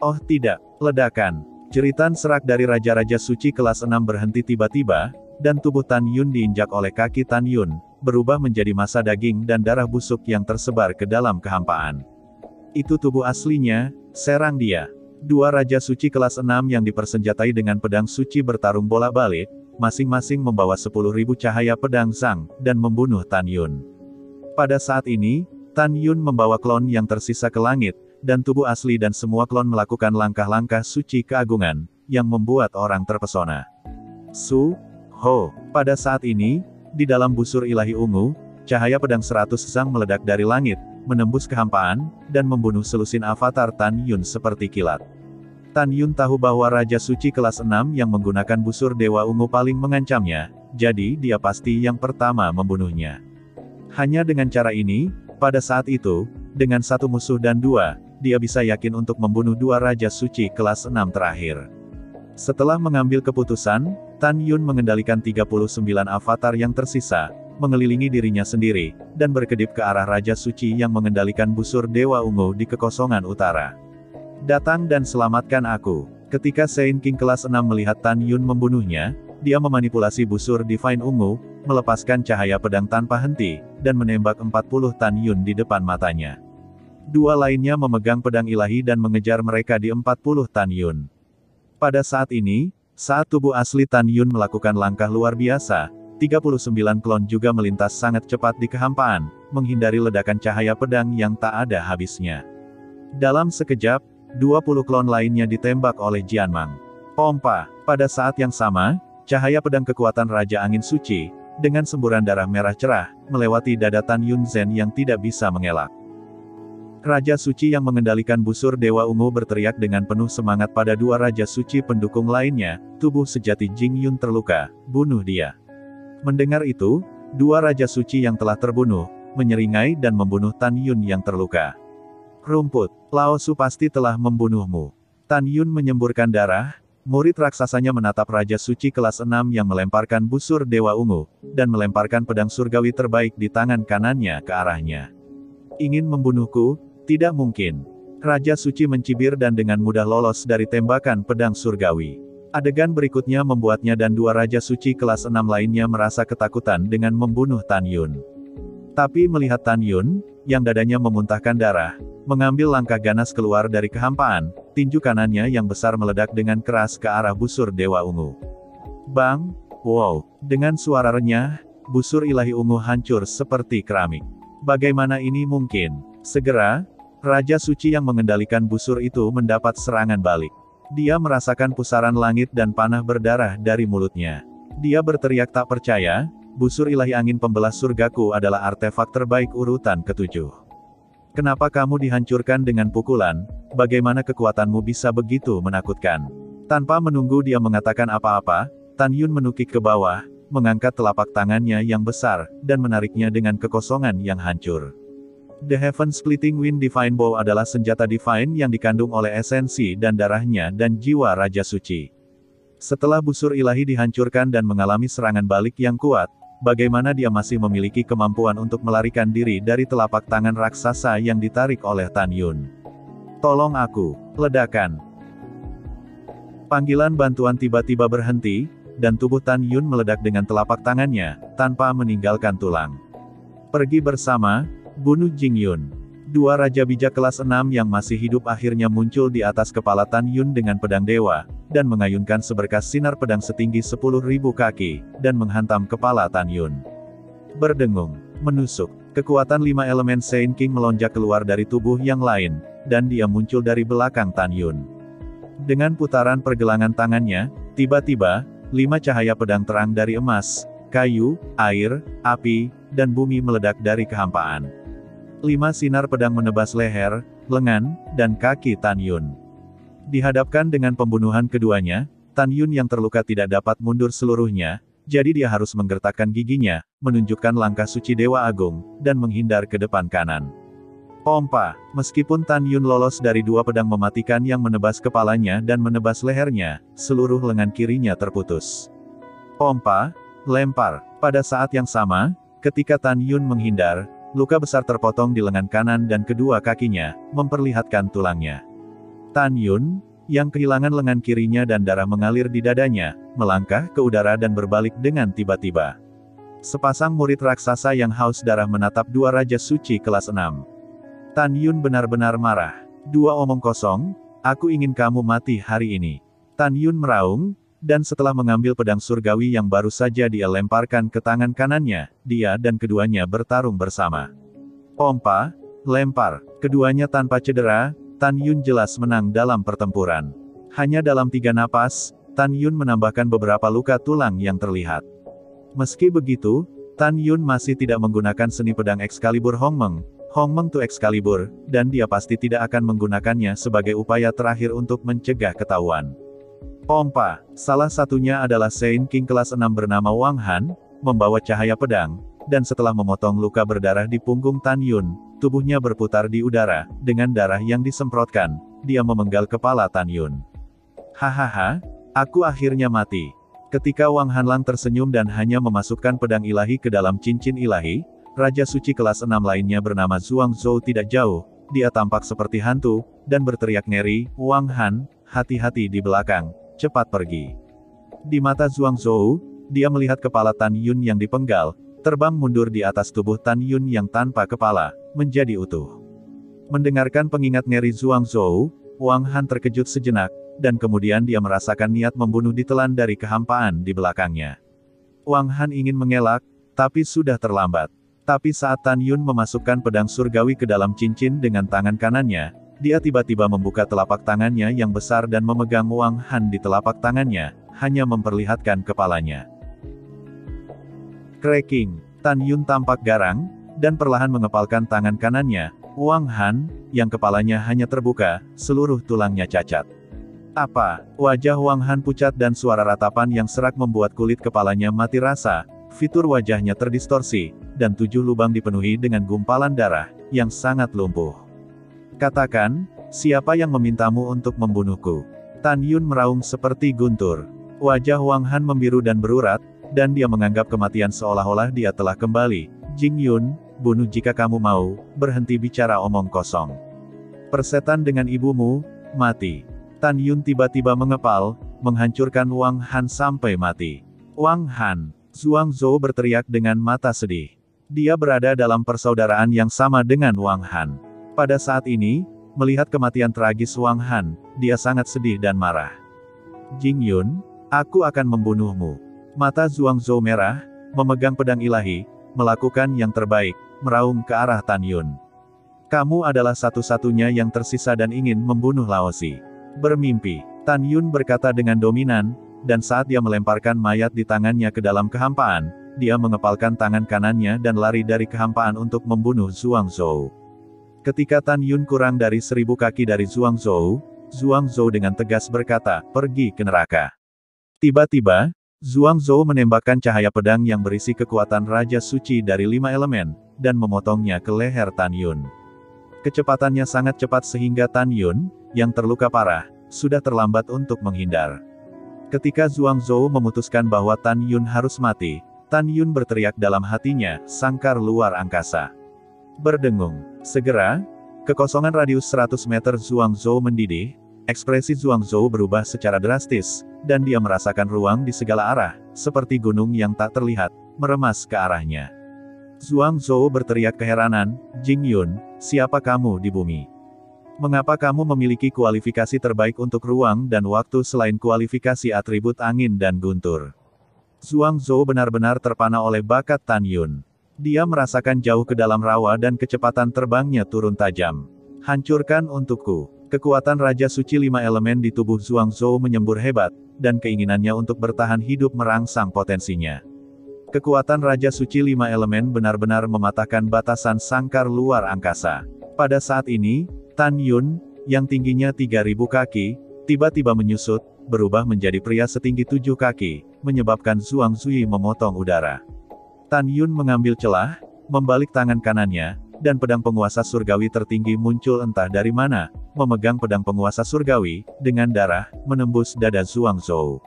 Oh tidak, ledakan. Jeritan serak dari Raja-Raja Suci kelas 6 berhenti tiba-tiba, dan tubuh Tan Yun diinjak oleh kaki Tan Yun, berubah menjadi massa daging dan darah busuk yang tersebar ke dalam kehampaan. Itu tubuh aslinya, serang dia. 2 Raja Suci kelas 6 yang dipersenjatai dengan pedang suci bertarung bola-balik, masing-masing membawa 10.000 cahaya pedang Zhang, dan membunuh Tan Yun. Pada saat ini, Tan Yun membawa klon yang tersisa ke langit, dan tubuh asli dan semua klon melakukan langkah-langkah suci keagungan, yang membuat orang terpesona. Su, Ho. Pada saat ini, di dalam busur ilahi ungu, cahaya pedang 100 Zhang meledak dari langit, menembus kehampaan, dan membunuh selusin avatar Tan Yun seperti kilat. Tan Yun tahu bahwa Raja Suci kelas 6 yang menggunakan busur Dewa Ungu paling mengancamnya, jadi dia pasti yang pertama membunuhnya. Hanya dengan cara ini, pada saat itu, dengan 1 musuh dan 2, dia bisa yakin untuk membunuh 2 Raja Suci kelas 6 terakhir. Setelah mengambil keputusan, Tan Yun mengendalikan 39 avatar yang tersisa, mengelilingi dirinya sendiri, dan berkedip ke arah Raja Suci yang mengendalikan busur Dewa Ungu di kekosongan utara. Datang dan selamatkan aku. Ketika Saint King kelas 6 melihat Tan Yun membunuhnya, dia memanipulasi busur Divine Ungu, melepaskan cahaya pedang tanpa henti, dan menembak 40 Tan Yun di depan matanya. 2 lainnya memegang pedang ilahi dan mengejar mereka di 40 Tan Yun. Pada saat ini, saat tubuh asli Tan Yun melakukan langkah luar biasa, 39 klon juga melintas sangat cepat di kehampaan, menghindari ledakan cahaya pedang yang tak ada habisnya. Dalam sekejap, 20 klon lainnya ditembak oleh Jianmang. Pompa. Pada saat yang sama, cahaya pedang kekuatan Raja Angin Suci, dengan semburan darah merah cerah, melewati dada Tan Yun Zhen yang tidak bisa mengelak. Raja Suci yang mengendalikan busur Dewa Ungu berteriak dengan penuh semangat pada dua Raja Suci pendukung lainnya, tubuh sejati Jing Yun terluka, bunuh dia. Mendengar itu, dua Raja Suci yang telah terbunuh, menyeringai dan membunuh Tan Yun yang terluka. Rumput, Lao Su pasti telah membunuhmu. Tan Yun menyemburkan darah, murid raksasanya menatap Raja Suci kelas 6 yang melemparkan busur Dewa Ungu, dan melemparkan pedang surgawi terbaik di tangan kanannya ke arahnya. Ingin membunuhku? Tidak mungkin. Raja Suci mencibir dan dengan mudah lolos dari tembakan pedang surgawi. Adegan berikutnya membuatnya dan dua Raja Suci kelas 6 lainnya merasa ketakutan dengan membunuh Tan Yun. Tapi melihat Tan Yun, yang dadanya memuntahkan darah, mengambil langkah ganas keluar dari kehampaan, tinju kanannya yang besar meledak dengan keras ke arah busur Dewa Ungu. Bang! Wow! Dengan suara renyah, busur ilahi ungu hancur seperti keramik. Bagaimana ini mungkin? Segera, Raja Suci yang mengendalikan busur itu mendapat serangan balik. Dia merasakan pusaran langit dan panah berdarah dari mulutnya. Dia berteriak tak percaya, busur ilahi angin pembelah surgaku adalah artefak terbaik urutan ke-7. Kenapa kamu dihancurkan dengan pukulan? Bagaimana kekuatanmu bisa begitu menakutkan? Tanpa menunggu dia mengatakan apa-apa, Tan Yun menukik ke bawah, mengangkat telapak tangannya yang besar, dan menariknya dengan kekosongan yang hancur. The Heaven Splitting Wind Divine Bow adalah senjata divine yang dikandung oleh esensi dan darahnya dan jiwa Raja Suci. Setelah busur ilahi dihancurkan dan mengalami serangan balik yang kuat, bagaimana dia masih memiliki kemampuan untuk melarikan diri dari telapak tangan raksasa yang ditarik oleh Tan Yun. Tolong aku! Ledakan! Panggilan bantuan tiba-tiba berhenti, dan tubuh Tan Yun meledak dengan telapak tangannya, tanpa meninggalkan tulang. Pergi bersama, bunuh Jing Yun. Dua Raja Bijak kelas 6 yang masih hidup akhirnya muncul di atas kepala Tan Yun dengan pedang dewa, dan mengayunkan seberkas sinar pedang setinggi 10.000 kaki, dan menghantam kepala Tan Yun. Berdengung, menusuk, kekuatan 5 elemen Saint King melonjak keluar dari tubuh yang lain, dan dia muncul dari belakang Tan Yun. Dengan putaran pergelangan tangannya, tiba-tiba, 5 cahaya pedang terang dari emas, kayu, air, api, dan bumi meledak dari kehampaan. 5 sinar pedang menebas leher, lengan, dan kaki Tan Yun. Dihadapkan dengan pembunuhan keduanya, Tan Yun yang terluka tidak dapat mundur seluruhnya, jadi dia harus menggertakkan giginya, menunjukkan langkah suci Dewa Agung, dan menghindar ke depan kanan. Pompa! Meskipun Tan Yun lolos dari 2 pedang mematikan yang menebas kepalanya dan menebas lehernya, seluruh lengan kirinya terputus. Pompa! Lempar! Pada saat yang sama, ketika Tan Yun menghindar, luka besar terpotong di lengan kanan dan kedua kakinya, memperlihatkan tulangnya. Tan Yun, yang kehilangan lengan kirinya dan darah mengalir di dadanya, melangkah ke udara dan berbalik dengan tiba-tiba. Sepasang murid raksasa yang haus darah menatap dua Raja Suci kelas 6. Tan Yun benar-benar marah. Dua omong kosong, aku ingin kamu mati hari ini. Tan Yun meraung, dan setelah mengambil pedang surgawi yang baru saja dia lemparkan ke tangan kanannya, dia dan keduanya bertarung bersama. Pompa! Lempar! Keduanya tanpa cedera, Tan Yun jelas menang dalam pertempuran. Hanya dalam 3 napas, Tan Yun menambahkan beberapa luka tulang yang terlihat. Meski begitu, Tan Yun masih tidak menggunakan seni pedang Excalibur Hongmeng to Excalibur, dan dia pasti tidak akan menggunakannya sebagai upaya terakhir untuk mencegah ketahuan. Pompa! Salah satunya adalah Saint King kelas 6 bernama Wang Han, membawa cahaya pedang, dan setelah memotong luka berdarah di punggung Tan Yun, tubuhnya berputar di udara, dengan darah yang disemprotkan, dia memenggal kepala Tan Yun. Hahaha, aku akhirnya mati. Ketika Wang Hanlang tersenyum dan hanya memasukkan pedang ilahi ke dalam cincin ilahi, Raja Suci kelas 6 lainnya bernama Zhuang Zhou tidak jauh, dia tampak seperti hantu, dan berteriak ngeri, Wang Han, hati-hati di belakang. Cepat pergi. Di mata Zhuang Zhou, dia melihat kepala Tan Yun yang dipenggal, terbang mundur di atas tubuh Tan Yun yang tanpa kepala, menjadi utuh. Mendengarkan pengingat ngeri Zhuang Zhou, Wang Han terkejut sejenak, dan kemudian dia merasakan niat membunuh ditelan dari kehampaan di belakangnya. Wang Han ingin mengelak, tapi sudah terlambat. Tapi saat Tan Yun memasukkan pedang surgawi ke dalam cincin dengan tangan kanannya, Dia tiba-tiba membuka telapak tangannya yang besar dan memegang Wang Han di telapak tangannya, hanya memperlihatkan kepalanya. Cracking, Tan Yun tampak garang, dan perlahan mengepalkan tangan kanannya. Wang Han, yang kepalanya hanya terbuka, seluruh tulangnya cacat. Apa? Wajah Wang Han pucat dan suara ratapan yang serak membuat kulit kepalanya mati rasa, fitur wajahnya terdistorsi, dan 7 lubang dipenuhi dengan gumpalan darah, yang sangat lumpuh. Katakan, siapa yang memintamu untuk membunuhku? Tan Yun meraung seperti guntur. Wajah Wang Han membiru dan berurat, dan dia menganggap kematian seolah-olah dia telah kembali. Jing Yun, bunuh jika kamu mau, berhenti bicara omong kosong. Persetan dengan ibumu, mati. Tan Yun tiba-tiba mengepal, menghancurkan Wang Han sampai mati. Wang Han, Zhuang Zhou berteriak dengan mata sedih. Dia berada dalam persaudaraan yang sama dengan Wang Han. Pada saat ini, melihat kematian tragis Wang Han, dia sangat sedih dan marah. Jing Yun, aku akan membunuhmu. Mata Zhuang Zhou merah, memegang pedang ilahi, melakukan yang terbaik, meraung ke arah Tan Yun. Kamu adalah satu-satunya yang tersisa dan ingin membunuh Laozi. Bermimpi, Tan Yun berkata dengan dominan, dan saat dia melemparkan mayat di tangannya ke dalam kehampaan, dia mengepalkan tangan kanannya dan lari dari kehampaan untuk membunuh Zhuang Zhou. Ketika Tan Yun kurang dari 1000 kaki dari Zhuang Zhou dengan tegas berkata, pergi ke neraka. Tiba-tiba, Zhuang Zhou menembakkan cahaya pedang yang berisi kekuatan Raja Suci dari 5 elemen, dan memotongnya ke leher Tan Yun. Kecepatannya sangat cepat sehingga Tan Yun, yang terluka parah, sudah terlambat untuk menghindar. Ketika Zhuang Zhou memutuskan bahwa Tan Yun harus mati, Tan Yun berteriak dalam hatinya, sangkar luar angkasa. Berdengung. Segera, kekosongan radius 100 meter Zhuang Zhou mendidih, ekspresi Zhuang Zhou berubah secara drastis, dan dia merasakan ruang di segala arah, seperti gunung yang tak terlihat, meremas ke arahnya. Zhuang Zhou berteriak keheranan, Jing Yun, siapa kamu di bumi? Mengapa kamu memiliki kualifikasi terbaik untuk ruang dan waktu selain kualifikasi atribut angin dan guntur? Zhuang Zhou benar-benar terpana oleh bakat Tan Yun. Dia merasakan jauh ke dalam rawa dan kecepatan terbangnya turun tajam. Hancurkan untukku. Kekuatan Raja Suci 5 elemen di tubuh Zhuang Zhou menyembur hebat, dan keinginannya untuk bertahan hidup merangsang potensinya. Kekuatan Raja Suci 5 elemen benar-benar mematahkan batasan sangkar luar angkasa. Pada saat ini, Tan Yun, yang tingginya 3000 kaki, tiba-tiba menyusut, berubah menjadi pria setinggi 7 kaki, menyebabkan Zhuang Zui memotong udara. Tan Yun mengambil celah, membalik tangan kanannya, dan pedang penguasa surgawi tertinggi muncul entah dari mana, memegang pedang penguasa surgawi, dengan darah, menembus dada Zhuang Zhou.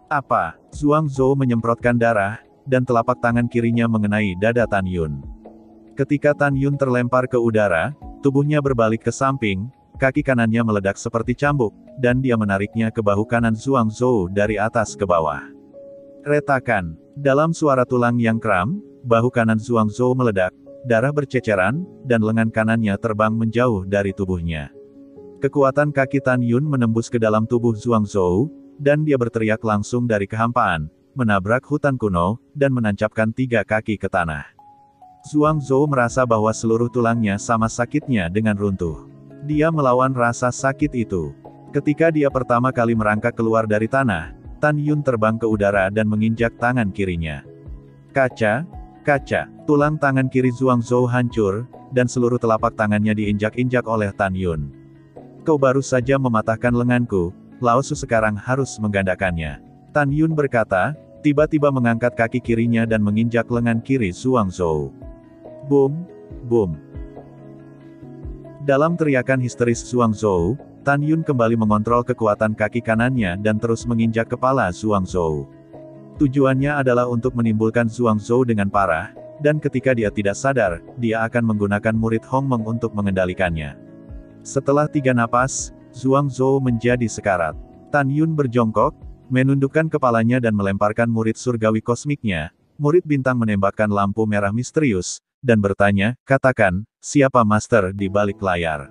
Apa? Zhuang Zhou menyemprotkan darah, dan telapak tangan kirinya mengenai dada Tan Yun. Ketika Tan Yun terlempar ke udara, tubuhnya berbalik ke samping, kaki kanannya meledak seperti cambuk, dan dia menariknya ke bahu kanan Zhuang Zhou dari atas ke bawah. Retakan. Dalam suara tulang yang kram, bahu kanan Zhuang Zhou meledak, darah berceceran, dan lengan kanannya terbang menjauh dari tubuhnya. Kekuatan kaki Tan Yun menembus ke dalam tubuh Zhuang Zhou, dan dia berteriak langsung dari kehampaan, menabrak hutan kuno, dan menancapkan 3 kaki ke tanah. Zhuang Zhou merasa bahwa seluruh tulangnya sama sakitnya dengan runtuh. Dia melawan rasa sakit itu. Ketika dia pertama kali merangkak keluar dari tanah, Tan Yun terbang ke udara dan menginjak tangan kirinya. Kaca, tulang tangan kiri Zhuang Zhou hancur, dan seluruh telapak tangannya diinjak-injak oleh Tan Yun. Kau baru saja mematahkan lenganku, Lao Su sekarang harus menggandakannya. Tan Yun berkata, tiba-tiba mengangkat kaki kirinya dan menginjak lengan kiri Zhuang Zhou. Boom, boom. Dalam teriakan histeris Zhuang Zhou, Tan Yun kembali mengontrol kekuatan kaki kanannya dan terus menginjak kepala Zhuang Zhou. Tujuannya adalah untuk menimbulkan Zhuang Zhou dengan parah, dan ketika dia tidak sadar, dia akan menggunakan murid Hongmeng untuk mengendalikannya. Setelah 3 napas, Zhuang Zhou menjadi sekarat. Tan Yun berjongkok, menundukkan kepalanya dan melemparkan murid surgawi kosmiknya. Murid bintang menembakkan lampu merah misterius, dan bertanya, katakan, siapa master di balik layar?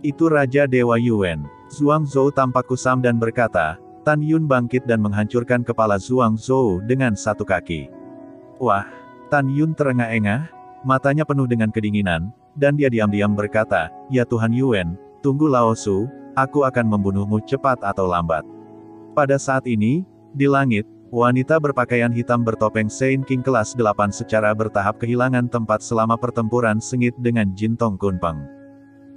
Itu Raja Dewa Yuan. Zhuang Zhou tampak kusam dan berkata, Tan Yun bangkit dan menghancurkan kepala Zhuang Zhou dengan 1 kaki. Wah! Tan Yun terengah-engah, matanya penuh dengan kedinginan, dan dia diam-diam berkata, ya Tuhan Yuan, Tunggu Lao Su, aku akan membunuhmu cepat atau lambat. Pada saat ini, di langit, wanita berpakaian hitam bertopeng Saint King kelas 8 secara bertahap kehilangan tempat selama pertempuran sengit dengan Jin Tong Kunpeng.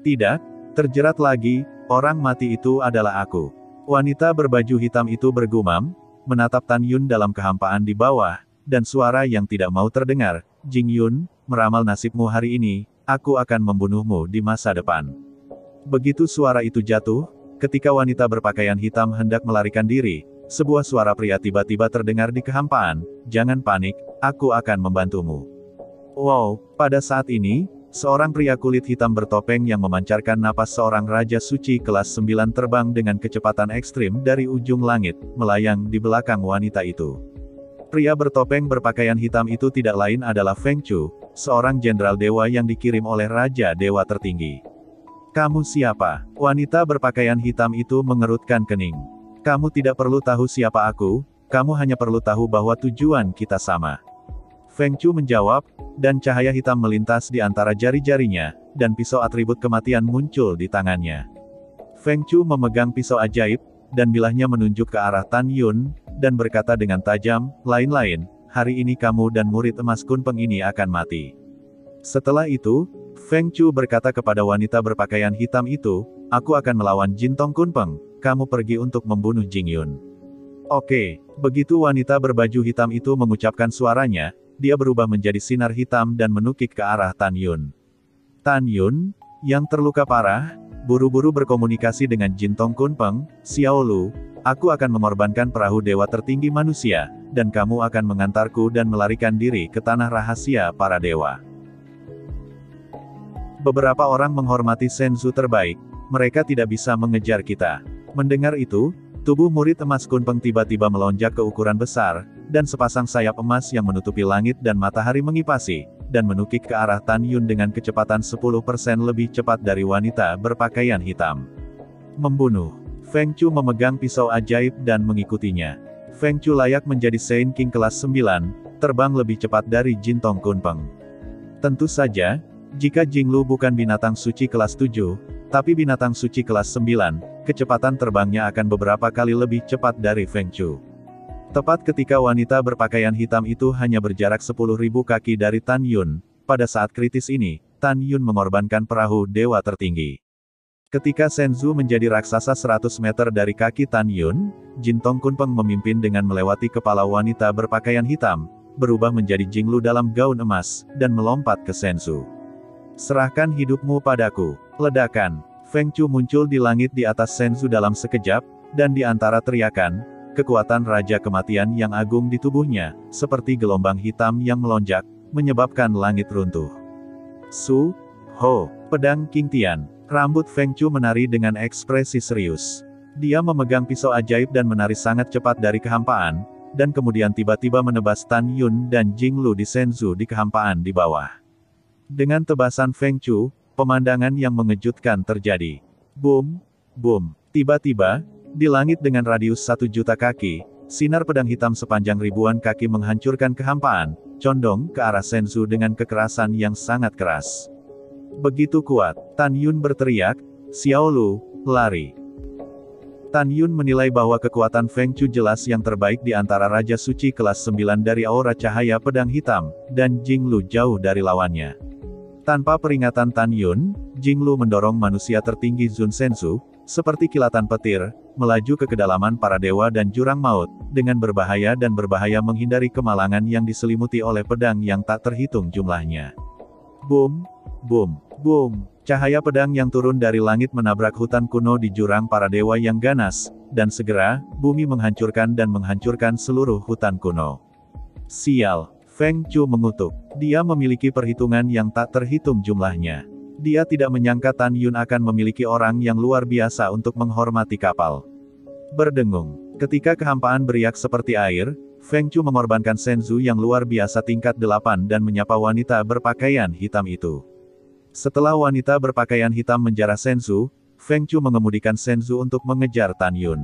Tidak, terjerat lagi, orang mati itu adalah aku. Wanita berbaju hitam itu bergumam, menatap Tan Yun dalam kehampaan di bawah, dan suara yang tidak mau terdengar, Jing Yun, meramal nasibmu hari ini, aku akan membunuhmu di masa depan. Begitu suara itu jatuh, ketika wanita berpakaian hitam hendak melarikan diri, sebuah suara pria tiba-tiba terdengar di kehampaan, jangan panik, aku akan membantumu. Wow, pada saat ini, seorang pria kulit hitam bertopeng yang memancarkan napas seorang Raja Suci kelas 9 terbang dengan kecepatan ekstrim dari ujung langit, melayang di belakang wanita itu. Pria bertopeng berpakaian hitam itu tidak lain adalah Feng Chu, seorang jenderal dewa yang dikirim oleh Raja Dewa tertinggi. Kamu siapa? Wanita berpakaian hitam itu mengerutkan kening. Kamu tidak perlu tahu siapa aku, kamu hanya perlu tahu bahwa tujuan kita sama. Feng Chu menjawab, dan cahaya hitam melintas di antara jari-jarinya, dan pisau atribut kematian muncul di tangannya. Feng Chu memegang pisau ajaib, dan bilahnya menunjuk ke arah Tan Yun, dan berkata dengan tajam, lain-lain, hari ini kamu dan murid emas Kunpeng ini akan mati. Setelah itu, Feng Chu berkata kepada wanita berpakaian hitam itu, aku akan melawan Jin Tong Kunpeng, kamu pergi untuk membunuh Jing Yun. Oke, begitu wanita berbaju hitam itu mengucapkan suaranya, dia berubah menjadi sinar hitam dan menukik ke arah Tan Yun. Tan Yun, yang terluka parah, buru-buru berkomunikasi dengan Jin Tong Kunpeng, Xiao Lu, aku akan mengorbankan perahu dewa tertinggi manusia, dan kamu akan mengantarku dan melarikan diri ke tanah rahasia para dewa. Beberapa orang menghormati Senzu terbaik, mereka tidak bisa mengejar kita. Mendengar itu, tubuh murid emas Kunpeng tiba-tiba melonjak ke ukuran besar, dan sepasang sayap emas yang menutupi langit dan matahari mengipasi, dan menukik ke arah Tan Yun dengan kecepatan 10% lebih cepat dari wanita berpakaian hitam. Membunuh. Feng Chu memegang pisau ajaib dan mengikutinya. Feng Chu layak menjadi Saint King kelas 9, terbang lebih cepat dari Jin Tong Kunpeng. Tentu saja, jika Jinglu bukan binatang suci kelas 7, tapi binatang suci kelas 9, kecepatan terbangnya akan beberapa kali lebih cepat dari Feng Chu. Tepat ketika wanita berpakaian hitam itu hanya berjarak 10.000 kaki dari Tan Yun, pada saat kritis ini, Tan Yun mengorbankan perahu dewa tertinggi. Ketika Senzu menjadi raksasa 100 meter dari kaki Tan Yun, Jin Tong Kunpeng memimpin dengan melewati kepala wanita berpakaian hitam, berubah menjadi Jinglu dalam gaun emas, dan melompat ke Senzu. Serahkan hidupmu padaku. Ledakan. Feng Chu muncul di langit di atas Senzu dalam sekejap, dan di antara teriakan, kekuatan Raja Kematian yang agung di tubuhnya, seperti gelombang hitam yang melonjak, menyebabkan langit runtuh. Su, Ho, pedang King Tian. Rambut Feng Chu menari dengan ekspresi serius. Dia memegang pisau ajaib dan menari sangat cepat dari kehampaan, dan kemudian tiba-tiba menebas Tan Yun dan Jinglu di Senzu di kehampaan di bawah. Dengan tebasan Feng Chu, pemandangan yang mengejutkan terjadi. Boom, boom. Tiba-tiba, di langit dengan radius 1 juta kaki, sinar pedang hitam sepanjang ribuan kaki menghancurkan kehampaan, condong ke arah Senzu dengan kekerasan yang sangat keras. Begitu kuat, Tan Yun berteriak, Xiao Lu, lari. Tan Yun menilai bahwa kekuatan Feng Chu jelas yang terbaik di antara Raja Suci kelas 9 dari aura cahaya pedang hitam, dan Jinglu jauh dari lawannya. Tanpa peringatan Tan Yun, Jinglu mendorong manusia tertinggi Zun Senzu, seperti kilatan petir, melaju ke kedalaman para dewa dan jurang maut, dengan berbahaya dan berbahaya menghindari kemalangan yang diselimuti oleh pedang yang tak terhitung jumlahnya. Boom, boom, boom. Cahaya pedang yang turun dari langit menabrak hutan kuno di jurang para dewa yang ganas, dan segera, bumi menghancurkan dan menghancurkan seluruh hutan kuno. Sial. Feng Chu mengutuk. Dia memiliki perhitungan yang tak terhitung jumlahnya. Dia tidak menyangka Tan Yun akan memiliki orang yang luar biasa untuk menghormati kapal. Berdengung. Ketika kehampaan beriak seperti air, Feng Chu mengorbankan Senzu yang luar biasa tingkat 8 dan menyapa wanita berpakaian hitam itu. Setelah wanita berpakaian hitam menjarah Senzu, Feng Chu mengemudikan Senzu untuk mengejar Tan Yun.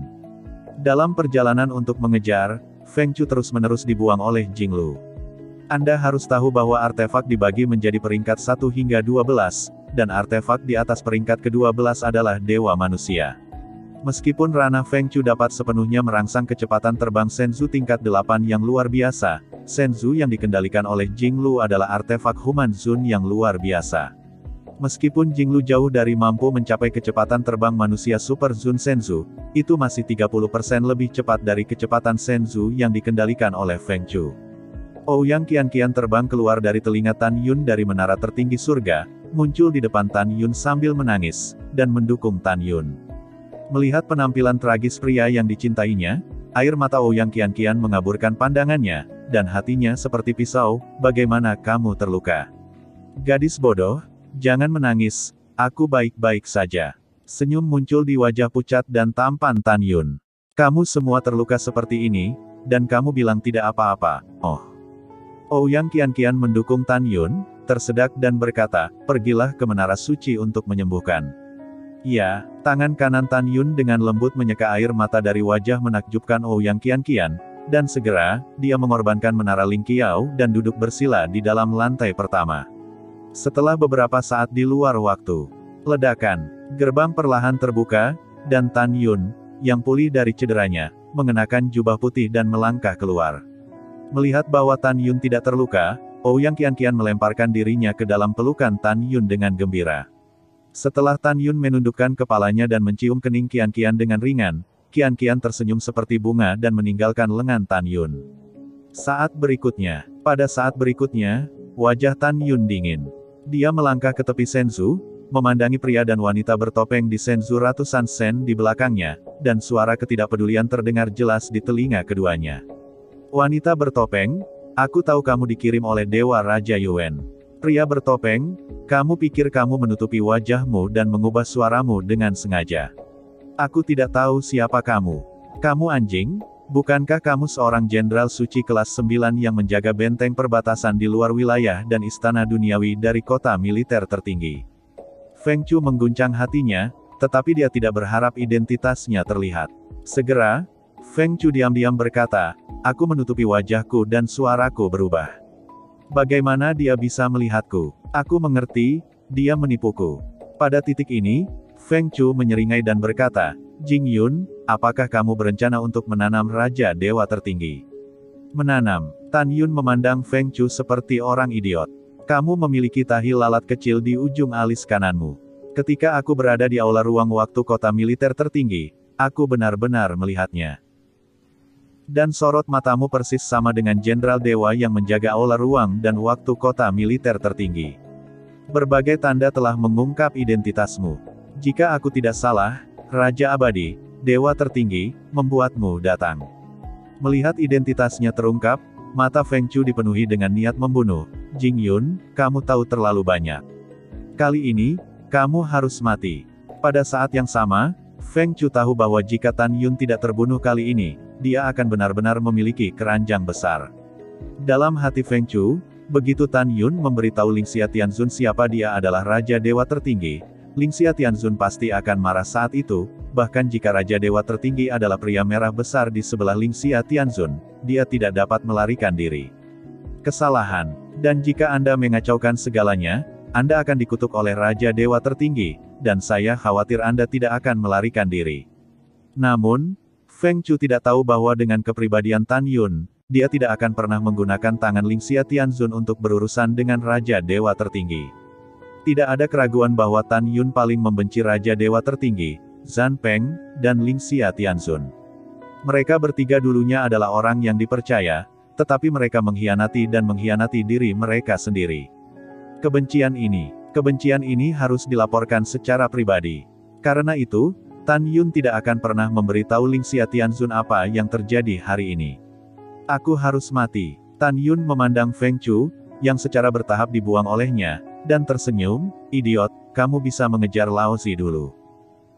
Dalam perjalanan untuk mengejar, Feng Chu terus-menerus dibuang oleh Jinglu. Anda harus tahu bahwa artefak dibagi menjadi peringkat 1 hingga 12, dan artefak di atas peringkat ke-12 adalah Dewa Manusia. Meskipun ranah Feng Shui dapat sepenuhnya merangsang kecepatan terbang Shenzhou tingkat 8 yang luar biasa, Shenzhou yang dikendalikan oleh Jinglu adalah artefak Human Zun yang luar biasa. Meskipun Jinglu jauh dari mampu mencapai kecepatan terbang manusia Super Zun Shenzhou, itu masih 30% lebih cepat dari kecepatan Shenzhou yang dikendalikan oleh Feng Shui. Ouyang Qianqian terbang keluar dari telinga Tan Yun dari menara tertinggi surga, muncul di depan Tan Yun sambil menangis, dan mendukung Tan Yun. Melihat penampilan tragis pria yang dicintainya, air mata Ouyang Qianqian mengaburkan pandangannya, dan hatinya seperti pisau. Bagaimana kamu terluka? Gadis bodoh, jangan menangis, aku baik-baik saja. Senyum muncul di wajah pucat dan tampan Tan Yun. Kamu semua terluka seperti ini, dan kamu bilang tidak apa-apa, oh. Ouyang Qianqian mendukung Tan Yun, tersedak dan berkata, pergilah ke menara suci untuk menyembuhkan. Ya, tangan kanan Tan Yun dengan lembut menyeka air mata dari wajah menakjubkan Ouyang Qianqian, dan segera, dia mengorbankan menara Ling Qiao dan duduk bersila di dalam lantai pertama. Setelah beberapa saat di luar waktu, ledakan, gerbang perlahan terbuka, dan Tan Yun, yang pulih dari cederanya, mengenakan jubah putih dan melangkah keluar. Melihat bahwa Tan Yun tidak terluka, Ouyang Qianqian melemparkan dirinya ke dalam pelukan Tan Yun dengan gembira. Setelah Tan Yun menundukkan kepalanya dan mencium kening Qianqian dengan ringan, Qianqian tersenyum seperti bunga dan meninggalkan lengan Tan Yun. Pada saat berikutnya, wajah Tan Yun dingin. Dia melangkah ke tepi Shenzhou, memandangi pria dan wanita bertopeng di Shenzhou ratusan sen di belakangnya, dan suara ketidakpedulian terdengar jelas di telinga keduanya. Wanita bertopeng, aku tahu kamu dikirim oleh Dewa Raja Yuan. Pria bertopeng, kamu pikir kamu menutupi wajahmu dan mengubah suaramu dengan sengaja. Aku tidak tahu siapa kamu. Kamu anjing, bukankah kamu seorang jenderal suci kelas 9 yang menjaga benteng perbatasan di luar wilayah dan istana duniawi dari kota militer tertinggi? Feng Shui mengguncang hatinya, tetapi dia tidak berharap identitasnya terlihat. Segera, Feng Shui diam-diam berkata, aku menutupi wajahku dan suaraku berubah. Bagaimana dia bisa melihatku? Aku mengerti, dia menipuku. Pada titik ini, Feng Shui menyeringai dan berkata, Jing Yun, apakah kamu berencana untuk menanam Raja Dewa Tertinggi? Menanam. Tan Yun memandang Feng Shui seperti orang idiot. Kamu memiliki tahi lalat kecil di ujung alis kananmu. Ketika aku berada di aula ruang waktu kota militer tertinggi, aku benar-benar melihatnya. Dan sorot matamu persis sama dengan Jenderal Dewa yang menjaga aula ruang dan waktu kota militer tertinggi. Berbagai tanda telah mengungkap identitasmu. Jika aku tidak salah, Raja Abadi, Dewa Tertinggi, membuatmu datang. Melihat identitasnya terungkap, mata Feng Shui dipenuhi dengan niat membunuh. Jing Yun, kamu tahu terlalu banyak. Kali ini, kamu harus mati. Pada saat yang sama, Feng Shui tahu bahwa jika Tan Yun tidak terbunuh kali ini, dia akan benar-benar memiliki keranjang besar. Dalam hati Feng Shui, begitu Tan Yun memberitahu Lingxia Tianzun siapa dia adalah Raja Dewa Tertinggi, Lingxia Tianzun pasti akan marah saat itu, bahkan jika Raja Dewa Tertinggi adalah pria merah besar di sebelah Lingxia Tianzun, dia tidak dapat melarikan diri. Kesalahan. Dan jika Anda mengacaukan segalanya, Anda akan dikutuk oleh Raja Dewa Tertinggi, dan saya khawatir Anda tidak akan melarikan diri. Namun, Feng Shui tidak tahu bahwa dengan kepribadian Tan Yun, dia tidak akan pernah menggunakan tangan Lingxia Tianzun untuk berurusan dengan Raja Dewa Tertinggi. Tidak ada keraguan bahwa Tan Yun paling membenci Raja Dewa Tertinggi, Zhan Peng, dan Lingxia Tianzun. Mereka bertiga dulunya adalah orang yang dipercaya, tetapi mereka mengkhianati dan mengkhianati diri mereka sendiri. Kebencian ini harus dilaporkan secara pribadi. Karena itu, Tan Yun tidak akan pernah memberitahu Lingxia Tianzun apa yang terjadi hari ini. Aku harus mati. Tan Yun memandang Feng Shui, yang secara bertahap dibuang olehnya, dan tersenyum, idiot, kamu bisa mengejar Lao Zi dulu.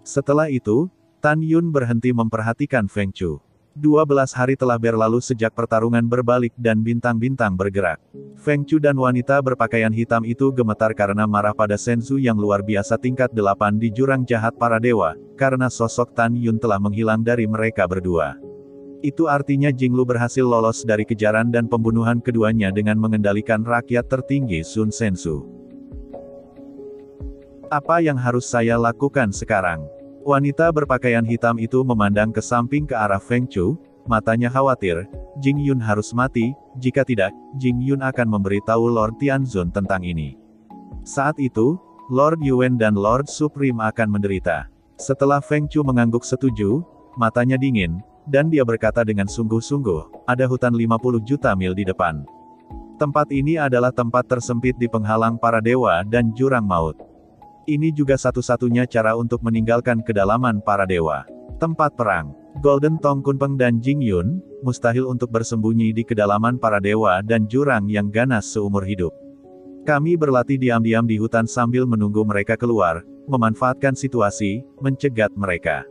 Setelah itu, Tan Yun berhenti memperhatikan Feng Shui. 12 hari telah berlalu sejak pertarungan berbalik dan bintang-bintang bergerak. Feng Shui dan wanita berpakaian hitam itu gemetar karena marah pada Shenzhou yang luar biasa tingkat 8 di jurang jahat para dewa, karena sosok Tan Yun telah menghilang dari mereka berdua. Itu artinya Jinglu berhasil lolos dari kejaran dan pembunuhan keduanya dengan mengendalikan rakyat tertinggi Sun Sensu. Apa yang harus saya lakukan sekarang? Wanita berpakaian hitam itu memandang ke samping ke arah Feng Chu, matanya khawatir. Jing Yun harus mati, jika tidak, Jing Yun akan memberitahu Lord Tianzun tentang ini. Saat itu, Lord Yuan dan Lord Supreme akan menderita. Setelah Feng Chu mengangguk setuju, matanya dingin, dan dia berkata dengan sungguh-sungguh, ada hutan 50 juta mil di depan. Tempat ini adalah tempat tersempit di penghalang para dewa dan jurang maut. Ini juga satu-satunya cara untuk meninggalkan kedalaman para dewa. Tempat perang. Golden Tong Kunpeng dan Jing Yun, mustahil untuk bersembunyi di kedalaman para dewa dan jurang yang ganas seumur hidup. Kami berlatih diam-diam di hutan sambil menunggu mereka keluar, memanfaatkan situasi, mencegat mereka.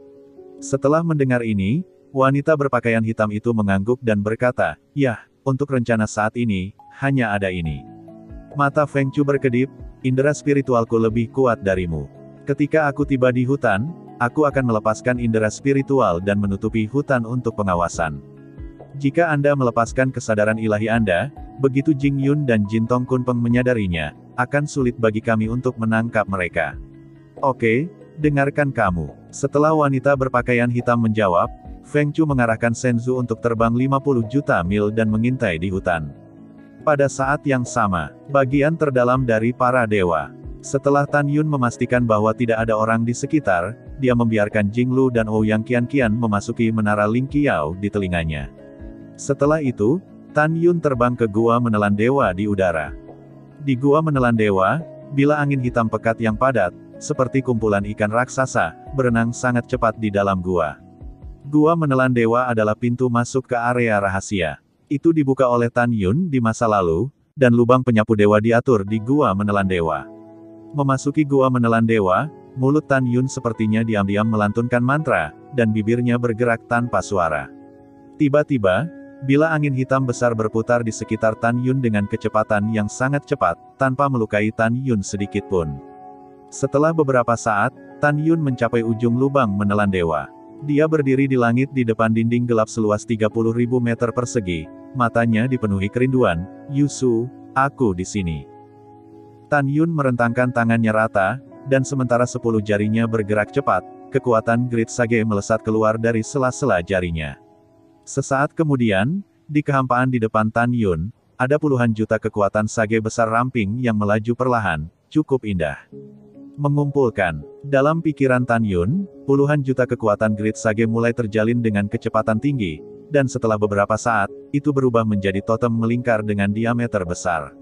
Setelah mendengar ini, wanita berpakaian hitam itu mengangguk dan berkata, "Yah, untuk rencana saat ini, hanya ada ini." Mata Feng Chu berkedip, indera spiritualku lebih kuat darimu. Ketika aku tiba di hutan, aku akan melepaskan indera spiritual dan menutupi hutan untuk pengawasan. Jika Anda melepaskan kesadaran ilahi Anda, begitu Jing Yun dan Jin Tong Kunpeng menyadarinya, akan sulit bagi kami untuk menangkap mereka. Oke, dengarkan kamu. Setelah wanita berpakaian hitam menjawab, Feng Chu mengarahkan Senzu untuk terbang 50 juta mil dan mengintai di hutan. Pada saat yang sama, bagian terdalam dari para dewa. Setelah Tan Yun memastikan bahwa tidak ada orang di sekitar, dia membiarkan Jinglu dan Ouyang Qianqian memasuki menara Ling Qiao di telinganya. Setelah itu, Tan Yun terbang ke Gua Menelan Dewa di udara. Di Gua Menelan Dewa, bila angin hitam pekat yang padat, seperti kumpulan ikan raksasa, berenang sangat cepat di dalam gua. Gua Menelan Dewa adalah pintu masuk ke area rahasia. Itu dibuka oleh Tan Yun di masa lalu, dan lubang penyapu dewa diatur di Gua Menelan Dewa. Memasuki Gua Menelan Dewa, mulut Tan Yun sepertinya diam-diam melantunkan mantra, dan bibirnya bergerak tanpa suara. Tiba-tiba, bila angin hitam besar berputar di sekitar Tan Yun dengan kecepatan yang sangat cepat, tanpa melukai Tan Yun sedikit pun. Setelah beberapa saat, Tan Yun mencapai ujung lubang menelan dewa. Dia berdiri di langit di depan dinding gelap seluas 30.000 meter persegi, matanya dipenuhi kerinduan. "Yusu, aku di sini." Tan Yun merentangkan tangannya rata, dan sementara 10 jarinya bergerak cepat, kekuatan Great Sage melesat keluar dari sela-sela jarinya. Sesaat kemudian, di kehampaan di depan Tan Yun, ada puluhan juta kekuatan Sage besar ramping yang melaju perlahan, cukup indah. Mengumpulkan. Dalam pikiran Tan Yun, puluhan juta kekuatan Great Sage mulai terjalin dengan kecepatan tinggi, dan setelah beberapa saat, itu berubah menjadi totem melingkar dengan diameter besar.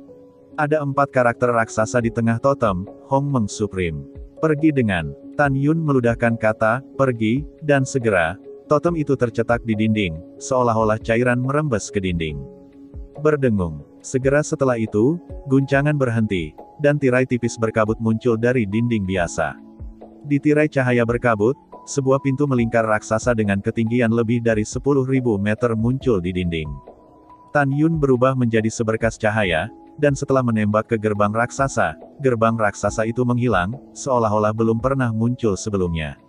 Ada 4 karakter raksasa di tengah totem, Hong Meng Supreme. Pergi dengan. Tan Yun meludahkan kata, pergi, dan segera, totem itu tercetak di dinding, seolah-olah cairan merembes ke dinding. Berdengung. Segera setelah itu, guncangan berhenti, dan tirai tipis berkabut muncul dari dinding biasa. Di tirai cahaya berkabut, sebuah pintu melingkar raksasa dengan ketinggian lebih dari 10.000 meter muncul di dinding. Tan Yun berubah menjadi seberkas cahaya, dan setelah menembak ke gerbang raksasa itu menghilang, seolah-olah belum pernah muncul sebelumnya.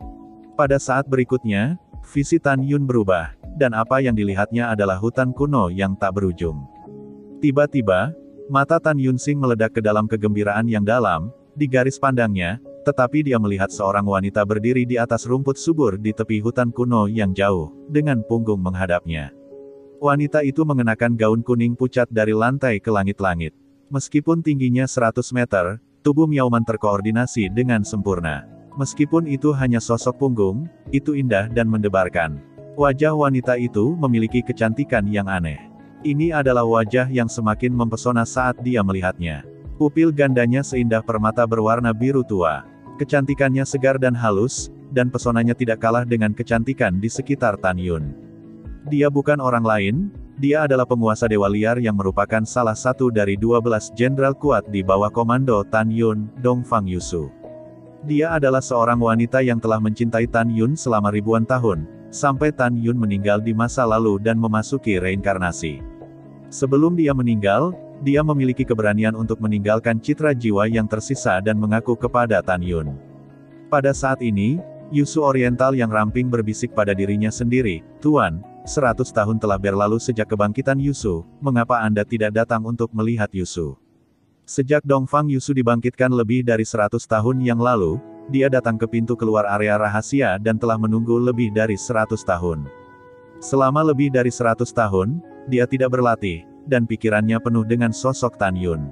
Pada saat berikutnya, visi Tan Yun berubah, dan apa yang dilihatnya adalah hutan kuno yang tak berujung. Tiba-tiba, mata Tan Yunsing meledak ke dalam kegembiraan yang dalam, di garis pandangnya, tetapi dia melihat seorang wanita berdiri di atas rumput subur di tepi hutan kuno yang jauh, dengan punggung menghadapnya. Wanita itu mengenakan gaun kuning pucat dari lantai ke langit-langit. Meskipun tingginya 100 meter, tubuh Miao Man terkoordinasi dengan sempurna. Meskipun itu hanya sosok punggung, itu indah dan mendebarkan. Wajah wanita itu memiliki kecantikan yang aneh. Ini adalah wajah yang semakin mempesona saat dia melihatnya. Pupil gandanya seindah permata berwarna biru tua. Kecantikannya segar dan halus, dan pesonanya tidak kalah dengan kecantikan di sekitar Tan Yun. Dia bukan orang lain, dia adalah penguasa Dewa Liar yang merupakan salah satu dari 12 jenderal kuat di bawah komando Tan Yun, Dongfang Yusu. Dia adalah seorang wanita yang telah mencintai Tan Yun selama ribuan tahun, sampai Tan Yun meninggal di masa lalu dan memasuki reinkarnasi. Sebelum dia meninggal, dia memiliki keberanian untuk meninggalkan citra jiwa yang tersisa dan mengaku kepada Tan Yun. Pada saat ini, Yusu Oriental yang ramping berbisik pada dirinya sendiri, "Tuan, 100 tahun telah berlalu sejak kebangkitan Yusu, mengapa Anda tidak datang untuk melihat Yusu? Sejak Dongfang Yusu dibangkitkan lebih dari 100 tahun yang lalu, dia datang ke pintu keluar area rahasia dan telah menunggu lebih dari 100 tahun. Selama lebih dari 100 tahun, dia tidak berlatih, dan pikirannya penuh dengan sosok Tan Yun.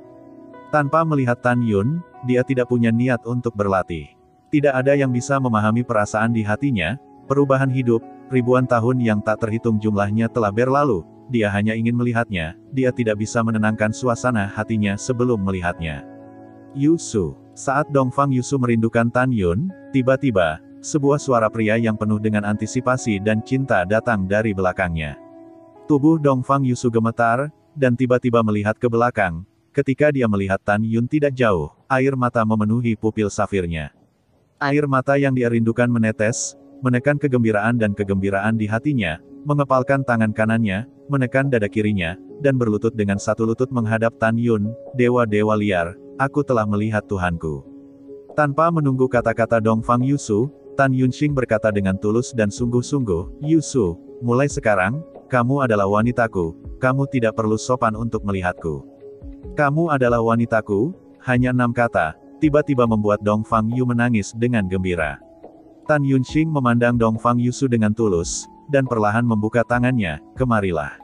Tanpa melihat Tan Yun, dia tidak punya niat untuk berlatih. Tidak ada yang bisa memahami perasaan di hatinya, perubahan hidup, ribuan tahun yang tak terhitung jumlahnya telah berlalu, dia hanya ingin melihatnya, dia tidak bisa menenangkan suasana hatinya sebelum melihatnya. Yusu. Saat Dongfang Yusu merindukan Tan Yun, tiba-tiba, sebuah suara pria yang penuh dengan antisipasi dan cinta datang dari belakangnya. Tubuh Dongfang Yusu gemetar, dan tiba-tiba melihat ke belakang. Ketika dia melihat Tan Yun tidak jauh, air mata memenuhi pupil safirnya. Air mata yang dia rindukan menetes, menekan kegembiraan dan kegembiraan di hatinya, mengepalkan tangan kanannya, menekan dada kirinya, dan berlutut dengan satu lutut menghadap Tan Yun, dewa-dewa liar, aku telah melihat Tuhanku. Tanpa menunggu kata-kata Dongfang Yusu, Tan Yunxing berkata dengan tulus dan sungguh-sungguh, Yusu, mulai sekarang, kamu adalah wanitaku, kamu tidak perlu sopan untuk melihatku. Kamu adalah wanitaku, hanya 6 kata, tiba-tiba membuat Dongfang Yu menangis dengan gembira. Tan Yunxing memandang Dongfang Yusu dengan tulus, dan perlahan membuka tangannya, kemarilah.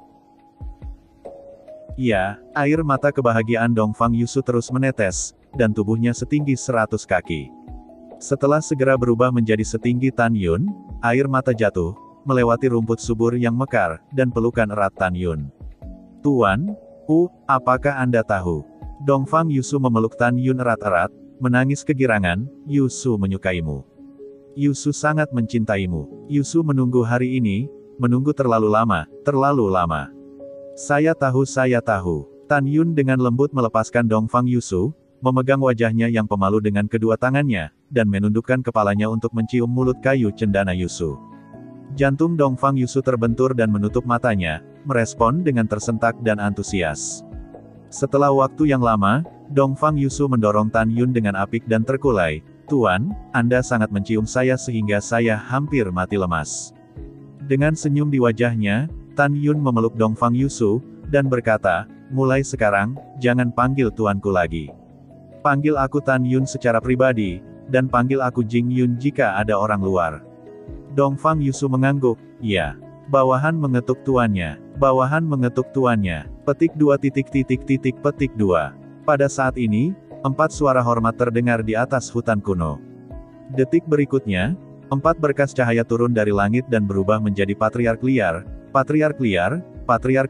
Ya, air mata kebahagiaan Dongfang Yusu terus menetes, dan tubuhnya setinggi 100 kaki. Setelah segera berubah menjadi setinggi Tan Yun, air mata jatuh, melewati rumput subur yang mekar, dan pelukan erat Tan Yun. Tuan, apakah Anda tahu? Dongfang Yusu memeluk Tan Yun erat-erat, menangis kegirangan, Yusu menyukaimu. Yusu sangat mencintaimu. Yusu menunggu hari ini, menunggu terlalu lama, terlalu lama. Saya tahu. Tan Yun dengan lembut melepaskan Dongfang Yusu, memegang wajahnya yang pemalu dengan kedua tangannya, dan menundukkan kepalanya untuk mencium mulut kayu cendana Yusu. Jantung Dongfang Yusu terbentur dan menutup matanya, merespon dengan tersentak dan antusias. Setelah waktu yang lama, Dongfang Yusu mendorong Tan Yun dengan apik dan terkulai, Tuan, Anda sangat mencium saya sehingga saya hampir mati lemas. Dengan senyum di wajahnya, Tan Yun memeluk Dongfang Yusu, dan berkata, mulai sekarang, jangan panggil tuanku lagi. Panggil aku Tan Yun secara pribadi, dan panggil aku Jing Yun jika ada orang luar. Dongfang Yusu mengangguk, ya. Bawahan mengetuk tuannya. Petik 2. Pada saat ini, 4 suara hormat terdengar di atas hutan kuno. Detik berikutnya, 4 berkas cahaya turun dari langit dan berubah menjadi Patriark Liar, Patriark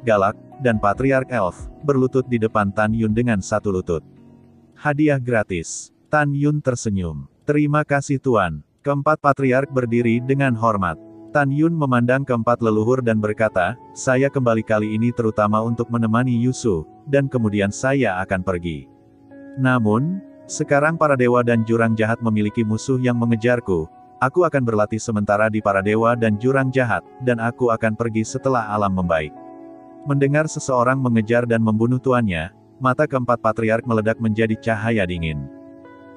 Galak, dan Patriark Elf, berlutut di depan Tan Yun dengan satu lutut. Hadiah gratis. Tan Yun tersenyum. Terima kasih Tuan. Keempat Patriark berdiri dengan hormat. Tan Yun memandang keempat leluhur dan berkata, saya kembali kali ini terutama untuk menemani Yusu, dan kemudian saya akan pergi. Namun, sekarang para dewa dan jurang jahat memiliki musuh yang mengejarku. Aku akan berlatih sementara di para dewa dan jurang jahat, dan aku akan pergi setelah alam membaik. Mendengar seseorang mengejar dan membunuh tuannya, mata keempat patriark meledak menjadi cahaya dingin.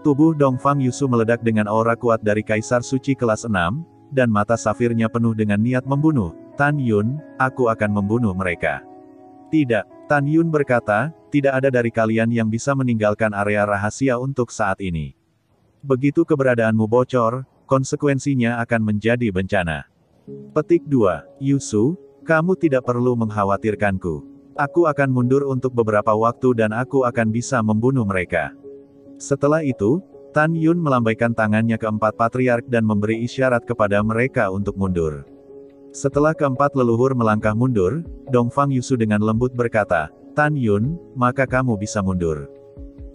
Tubuh Dongfang Yusu meledak dengan aura kuat dari Kaisar Suci kelas 6, dan mata safirnya penuh dengan niat membunuh. Tan Yun, aku akan membunuh mereka. Tidak, Tan Yun berkata, tidak ada dari kalian yang bisa meninggalkan area rahasia untuk saat ini. Begitu keberadaanmu bocor, konsekuensinya akan menjadi bencana. Petik 2. Yusu, kamu tidak perlu mengkhawatirkanku. Aku akan mundur untuk beberapa waktu dan aku akan bisa membunuh mereka. Setelah itu, Tan Yun melambaikan tangannya ke empat patriark dan memberi isyarat kepada mereka untuk mundur. Setelah keempat leluhur melangkah mundur, Dongfang Yusu dengan lembut berkata, Tan Yun, maka kamu bisa mundur.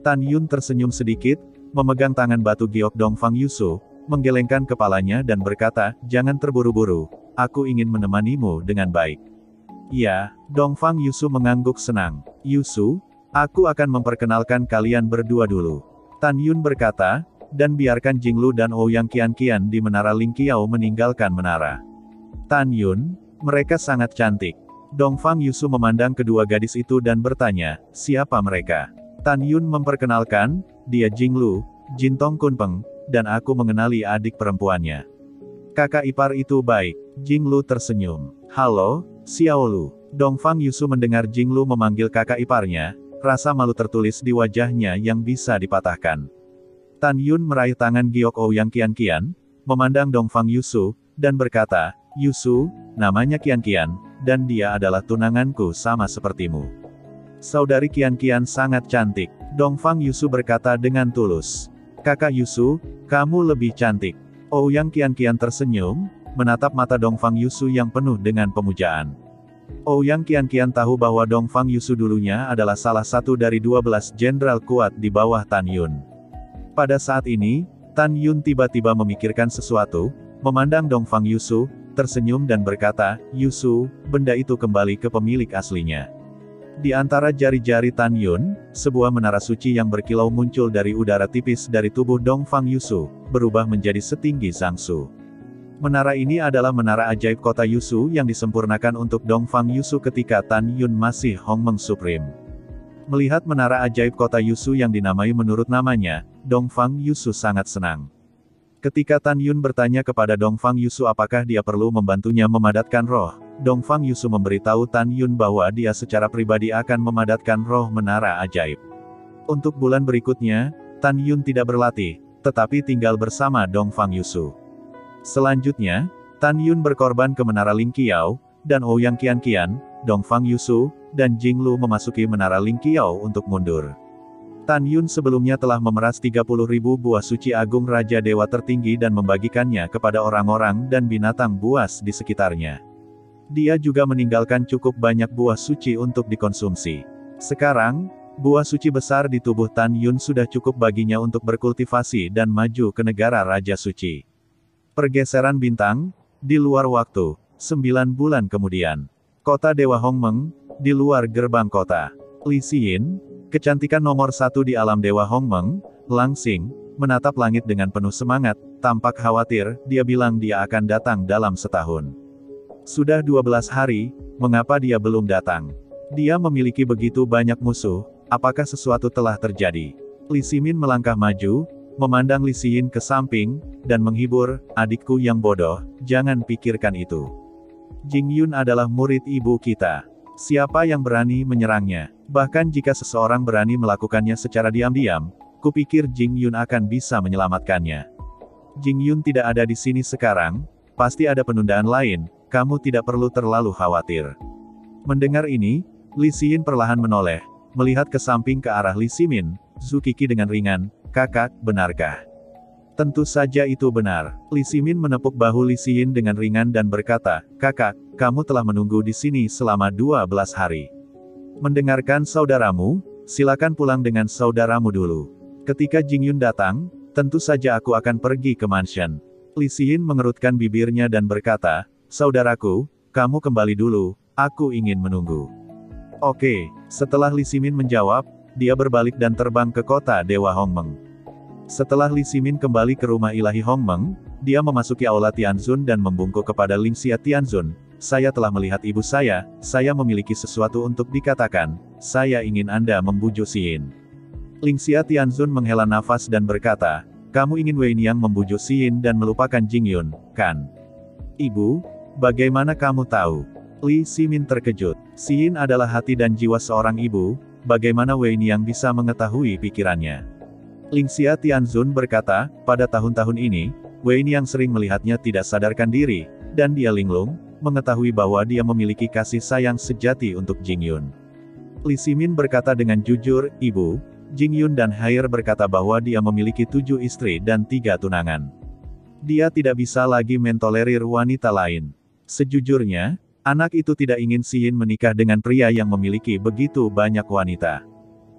Tan Yun tersenyum sedikit, memegang tangan batu giok Dongfang Yusu, menggelengkan kepalanya dan berkata, jangan terburu-buru, aku ingin menemanimu dengan baik. Ya, Dongfang Yusu mengangguk senang. Yusu, aku akan memperkenalkan kalian berdua dulu. Tan Yun berkata, dan biarkan Jinglu dan Ouyang Qianqian di Menara Lingqiao meninggalkan menara. Tan Yun, mereka sangat cantik. Dongfang Yusu memandang kedua gadis itu dan bertanya, siapa mereka? Tan Yun memperkenalkan, dia Jinglu, Jintong Kunpeng, dan aku mengenali adik perempuannya. Kakak ipar itu baik. Jinglu tersenyum. Halo, Xiaolu. Dongfang Yusu mendengar Jinglu memanggil kakak iparnya, rasa malu tertulis di wajahnya yang bisa dipatahkan. Tan Yun meraih tangan giok Ouyang Qianqian, memandang Dongfang Yusu, dan berkata, Yusu, namanya Qianqian, dan dia adalah tunanganku sama sepertimu. Saudari Qianqian sangat cantik, Dongfang Yusu berkata dengan tulus. Kakak Yusu, kamu lebih cantik. Ouyang Qianqian tersenyum, menatap mata Dongfang Yusu yang penuh dengan pemujaan. Ouyang Qianqian tahu bahwa Dongfang Yusu dulunya adalah salah satu dari 12 jenderal kuat di bawah Tan Yun. Pada saat ini, Tan Yun tiba-tiba memikirkan sesuatu, memandang Dongfang Yusu, tersenyum dan berkata, Yusu, benda itu kembali ke pemilik aslinya. Di antara jari-jari Tan Yun, sebuah menara suci yang berkilau muncul dari udara tipis dari tubuh Dongfang Yusu, berubah menjadi setinggi Zhangsu. Menara ini adalah menara ajaib kota Yusu yang disempurnakan untuk Dongfang Yusu ketika Tan Yun masih Hongmeng Supreme. Melihat menara ajaib kota Yusu yang dinamai menurut namanya, Dongfang Yusu sangat senang. Ketika Tan Yun bertanya kepada Dongfang Yusu apakah dia perlu membantunya memadatkan roh, Dongfang Yusu memberitahu Tan Yun bahwa dia secara pribadi akan memadatkan roh menara ajaib. Untuk bulan berikutnya, Tan Yun tidak berlatih, tetapi tinggal bersama Dongfang Yusu. Selanjutnya, Tan Yun berkorban ke menara Ling Qiao, dan Ouyang Qianqian, Dongfang Yusu, dan Jinglu memasuki menara Ling Qiao untuk mundur. Tan Yun sebelumnya telah memeras 30.000 buah suci agung Raja Dewa tertinggi dan membagikannya kepada orang-orang dan binatang buas di sekitarnya. Dia juga meninggalkan cukup banyak buah suci untuk dikonsumsi. Sekarang, buah suci besar di tubuh Tan Yun sudah cukup baginya untuk berkultivasi dan maju ke negara Raja Suci. Pergeseran bintang, di luar waktu, 9 bulan kemudian. Kota Dewa Hongmeng, di luar gerbang kota. Li Xiyin, kecantikan nomor 1 di alam Dewa Hongmeng, langsing, menatap langit dengan penuh semangat, tampak khawatir, dia bilang dia akan datang dalam setahun. Sudah 12 hari, mengapa dia belum datang? Dia memiliki begitu banyak musuh, apakah sesuatu telah terjadi? Li Ximin melangkah maju, memandang Li Xiyin ke samping, dan menghibur, adikku yang bodoh, jangan pikirkan itu. Jing Yun adalah murid ibu kita. Siapa yang berani menyerangnya? Bahkan jika seseorang berani melakukannya secara diam-diam, kupikir Jing Yun akan bisa menyelamatkannya. Jing Yun tidak ada di sini sekarang, pasti ada penundaan lain, kamu tidak perlu terlalu khawatir. Mendengar ini, Li Xiyin perlahan menoleh, melihat ke samping ke arah Li Ximin, Zhu Qi dengan ringan, kakak, benarkah? Tentu saja itu benar. Li Ximin menepuk bahu Li Xiyin dengan ringan dan berkata, kakak, kamu telah menunggu di sini selama 12 hari. Mendengarkan saudaramu, silakan pulang dengan saudaramu dulu. Ketika Jing Yun datang, tentu saja aku akan pergi ke mansion. Li Xiyin mengerutkan bibirnya dan berkata, saudaraku, kamu kembali dulu, aku ingin menunggu. Oke, setelah Li Ximin menjawab, dia berbalik dan terbang ke kota Dewa Hongmeng. Setelah Li Ximin kembali ke rumah ilahi Hongmeng, dia memasuki aula Tianzun dan membungkuk kepada Lingxia Tianzun, saya telah melihat ibu saya memiliki sesuatu untuk dikatakan, saya ingin Anda membujuk Xiyin. Lingxia Tianzun menghela nafas dan berkata, kamu ingin Wei Niang membujuk Xiyin dan melupakan Jing Yun, kan? Ibu, bagaimana kamu tahu? Li Ximin terkejut. Xiyin adalah hati dan jiwa seorang ibu, bagaimana Wei Niang bisa mengetahui pikirannya? Lingxia Tianzun berkata, pada tahun-tahun ini, Wei Niang sering melihatnya tidak sadarkan diri, dan dia linglung, mengetahui bahwa dia memiliki kasih sayang sejati untuk Jing Yun. Li Ximin berkata dengan jujur, Ibu, Jing Yun dan Haier berkata bahwa dia memiliki 7 istri dan 3 tunangan. Dia tidak bisa lagi mentolerir wanita lain. Sejujurnya, anak itu tidak ingin Xiyin menikah dengan pria yang memiliki begitu banyak wanita.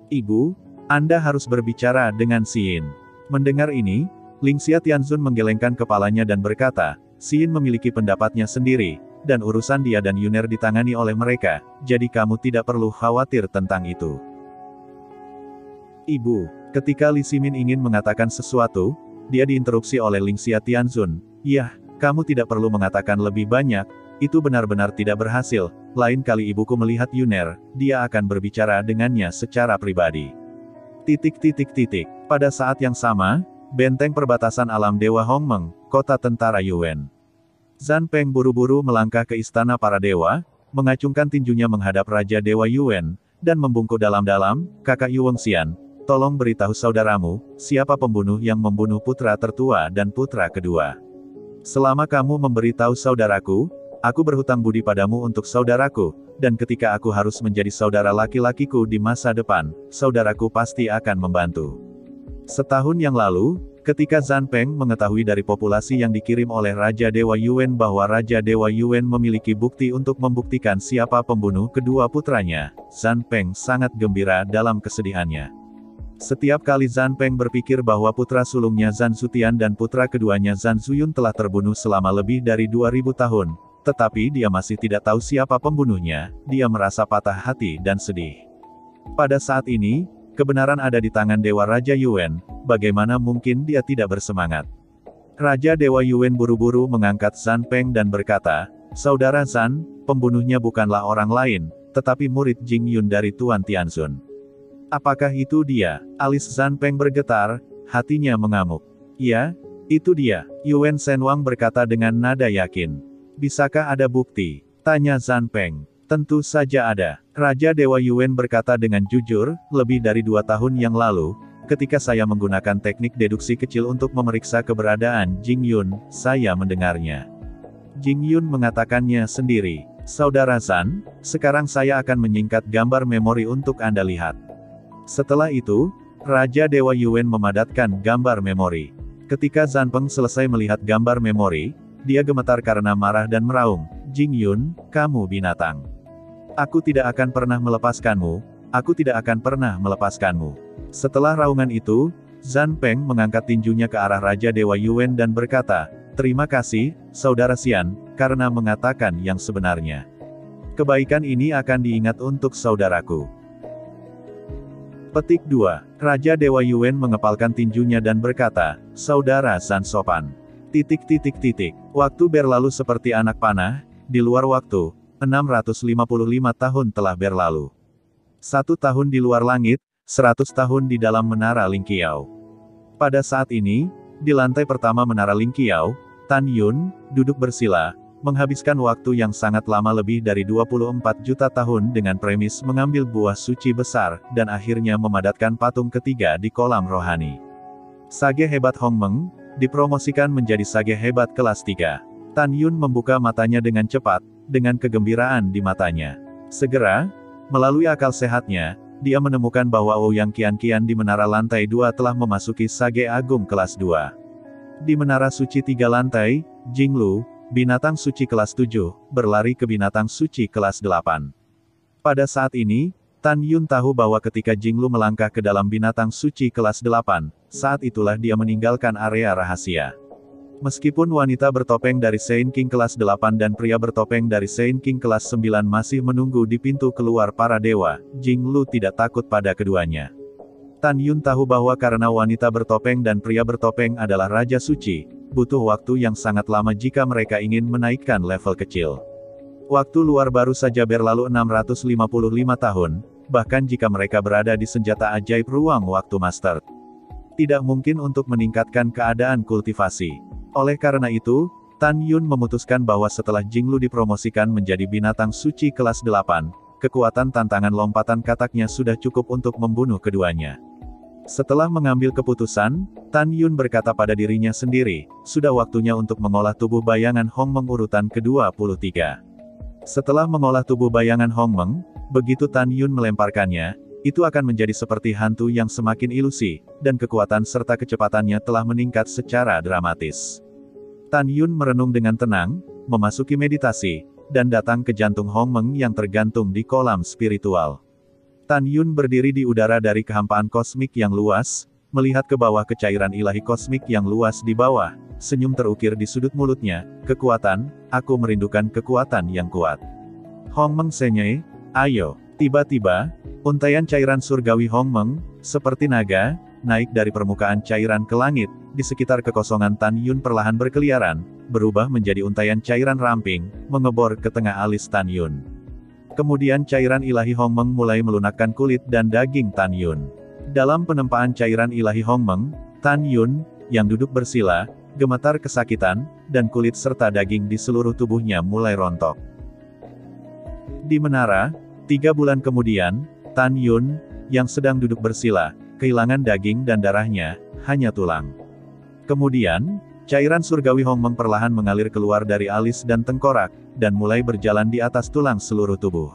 Ibu, Anda harus berbicara dengan Xiyin. Mendengar ini, Lingxia Tianzun menggelengkan kepalanya dan berkata, Xiyin memiliki pendapatnya sendiri, dan urusan dia dan Yuner ditangani oleh mereka, jadi kamu tidak perlu khawatir tentang itu. Ibu, ketika Li Ximin ingin mengatakan sesuatu, dia diinterupsi oleh Lingxia Tianzun. Yah, kamu tidak perlu mengatakan lebih banyak, itu benar-benar tidak berhasil, lain kali ibuku melihat Yuner, dia akan berbicara dengannya secara pribadi. Pada saat yang sama, benteng perbatasan alam Dewa Hongmeng, kota tentara Yuan. Zan Peng buru-buru melangkah ke istana para dewa, mengacungkan tinjunya menghadap Raja Dewa Yuan, dan membungkuk dalam-dalam, "Kakak Yu Wengxian, tolong beritahu saudaramu, siapa pembunuh yang membunuh putra tertua dan putra kedua. Selama kamu memberitahu saudaraku, aku berhutang budi padamu untuk saudaraku, dan ketika aku harus menjadi saudara laki-lakiku di masa depan, saudaraku pasti akan membantu." Setahun yang lalu, ketika Zan Peng mengetahui dari populasi yang dikirim oleh Raja Dewa Yuan bahwa Raja Dewa Yuan memiliki bukti untuk membuktikan siapa pembunuh kedua putranya, Zan Peng sangat gembira dalam kesedihannya. Setiap kali Zan Peng berpikir bahwa putra sulungnya Zan Zutian dan putra keduanya Zan Zuyun telah terbunuh selama lebih dari 2000 tahun, tetapi dia masih tidak tahu siapa pembunuhnya, dia merasa patah hati dan sedih. Pada saat ini, kebenaran ada di tangan Dewa Raja Yuan, bagaimana mungkin dia tidak bersemangat? Raja Dewa Yuan buru-buru mengangkat Zan Peng dan berkata, "Saudara Zan, pembunuhnya bukanlah orang lain, tetapi murid Jing Yun dari Tuan Tianzun." "Apakah itu dia?" Alis Zan Peng bergetar, hatinya mengamuk. "Ya, itu dia," Yuan Shenwang berkata dengan nada yakin. "Bisakah ada bukti?" tanya Zan Peng. "Tentu saja ada." Raja Dewa Yuan berkata dengan jujur, "Lebih dari 2 tahun yang lalu, ketika saya menggunakan teknik deduksi kecil untuk memeriksa keberadaan Jing Yun, saya mendengarnya. Jing Yun mengatakannya sendiri. Saudara Zan, sekarang saya akan menyingkat gambar memori untuk Anda lihat." Setelah itu, Raja Dewa Yuan memadatkan gambar memori. Ketika Zan Peng selesai melihat gambar memori, dia gemetar karena marah dan meraung, "Jing Yun, kamu binatang. Aku tidak akan pernah melepaskanmu, aku tidak akan pernah melepaskanmu." Setelah raungan itu, Zan Peng mengangkat tinjunya ke arah Raja Dewa Yuan dan berkata, "Terima kasih, Saudara Xian, karena mengatakan yang sebenarnya. Kebaikan ini akan diingat untuk saudaraku." Petik 2. Raja Dewa Yuan mengepalkan tinjunya dan berkata, "Saudara Zan sopan. ... Waktu berlalu seperti anak panah, di luar waktu, 655 tahun telah berlalu. 1 tahun di luar langit, 100 tahun di dalam Menara Lingqiao." Pada saat ini, di lantai pertama Menara Lingqiao, Tan Yun, duduk bersila, menghabiskan waktu yang sangat lama lebih dari 24 juta tahun dengan premis mengambil buah suci besar, dan akhirnya memadatkan patung ketiga di kolam rohani. Sage hebat Hong Meng, dipromosikan menjadi sage hebat kelas 3. Tan Yun membuka matanya dengan cepat, dengan kegembiraan di matanya. Segera, melalui akal sehatnya, dia menemukan bahwa Ouyang Qianqian di menara lantai 2 telah memasuki sage agung kelas 2. Di menara suci 3 lantai, Jinglu, binatang suci kelas 7, berlari ke binatang suci kelas 8. Pada saat ini, Tan Yun tahu bahwa ketika Jinglu melangkah ke dalam binatang suci kelas 8, saat itulah dia meninggalkan area rahasia. Meskipun wanita bertopeng dari Saint King kelas 8 dan pria bertopeng dari Saint King kelas 9 masih menunggu di pintu keluar para dewa, Jinglu tidak takut pada keduanya. Tan Yun tahu bahwa karena wanita bertopeng dan pria bertopeng adalah Raja Suci, butuh waktu yang sangat lama jika mereka ingin menaikkan level kecil. Waktu luar baru saja berlalu 655 tahun, bahkan jika mereka berada di senjata ajaib ruang waktu master. Tidak mungkin untuk meningkatkan keadaan kultivasi. Oleh karena itu, Tan Yun memutuskan bahwa setelah Jinglu dipromosikan menjadi binatang suci kelas 8, kekuatan tantangan lompatan kataknya sudah cukup untuk membunuh keduanya. Setelah mengambil keputusan, Tan Yun berkata pada dirinya sendiri, sudah waktunya untuk mengolah tubuh bayangan Hong Meng urutan ke-23. Setelah mengolah tubuh bayangan Hong Meng, begitu Tan Yun melemparkannya, itu akan menjadi seperti hantu yang semakin ilusi, dan kekuatan serta kecepatannya telah meningkat secara dramatis. Tan Yun merenung dengan tenang, memasuki meditasi, dan datang ke jantung Hong Meng yang tergantung di kolam spiritual. Tan Yun berdiri di udara dari kehampaan kosmik yang luas, melihat ke bawah ke cairan ilahi kosmik yang luas di bawah, senyum terukir di sudut mulutnya, kekuatan, aku merindukan kekuatan yang kuat. Hong Meng Senye, ayo. Tiba-tiba, untaian cairan surgawi Hong Meng, seperti naga, naik dari permukaan cairan ke langit, di sekitar kekosongan Tan Yun perlahan berkeliaran, berubah menjadi untaian cairan ramping, mengebor ke tengah alis Tan Yun. Kemudian cairan ilahi Hong Meng mulai melunakkan kulit dan daging Tan Yun. Dalam penempaan cairan ilahi Hong Meng, Tan Yun, yang duduk bersila, gemetar kesakitan, dan kulit serta daging di seluruh tubuhnya mulai rontok. Di menara, 3 bulan kemudian, Tan Yun, yang sedang duduk bersila, kehilangan daging dan darahnya, hanya tulang. Kemudian, cairan surgawi Hongmeng perlahan mengalir keluar dari alis dan tengkorak, dan mulai berjalan di atas tulang seluruh tubuh.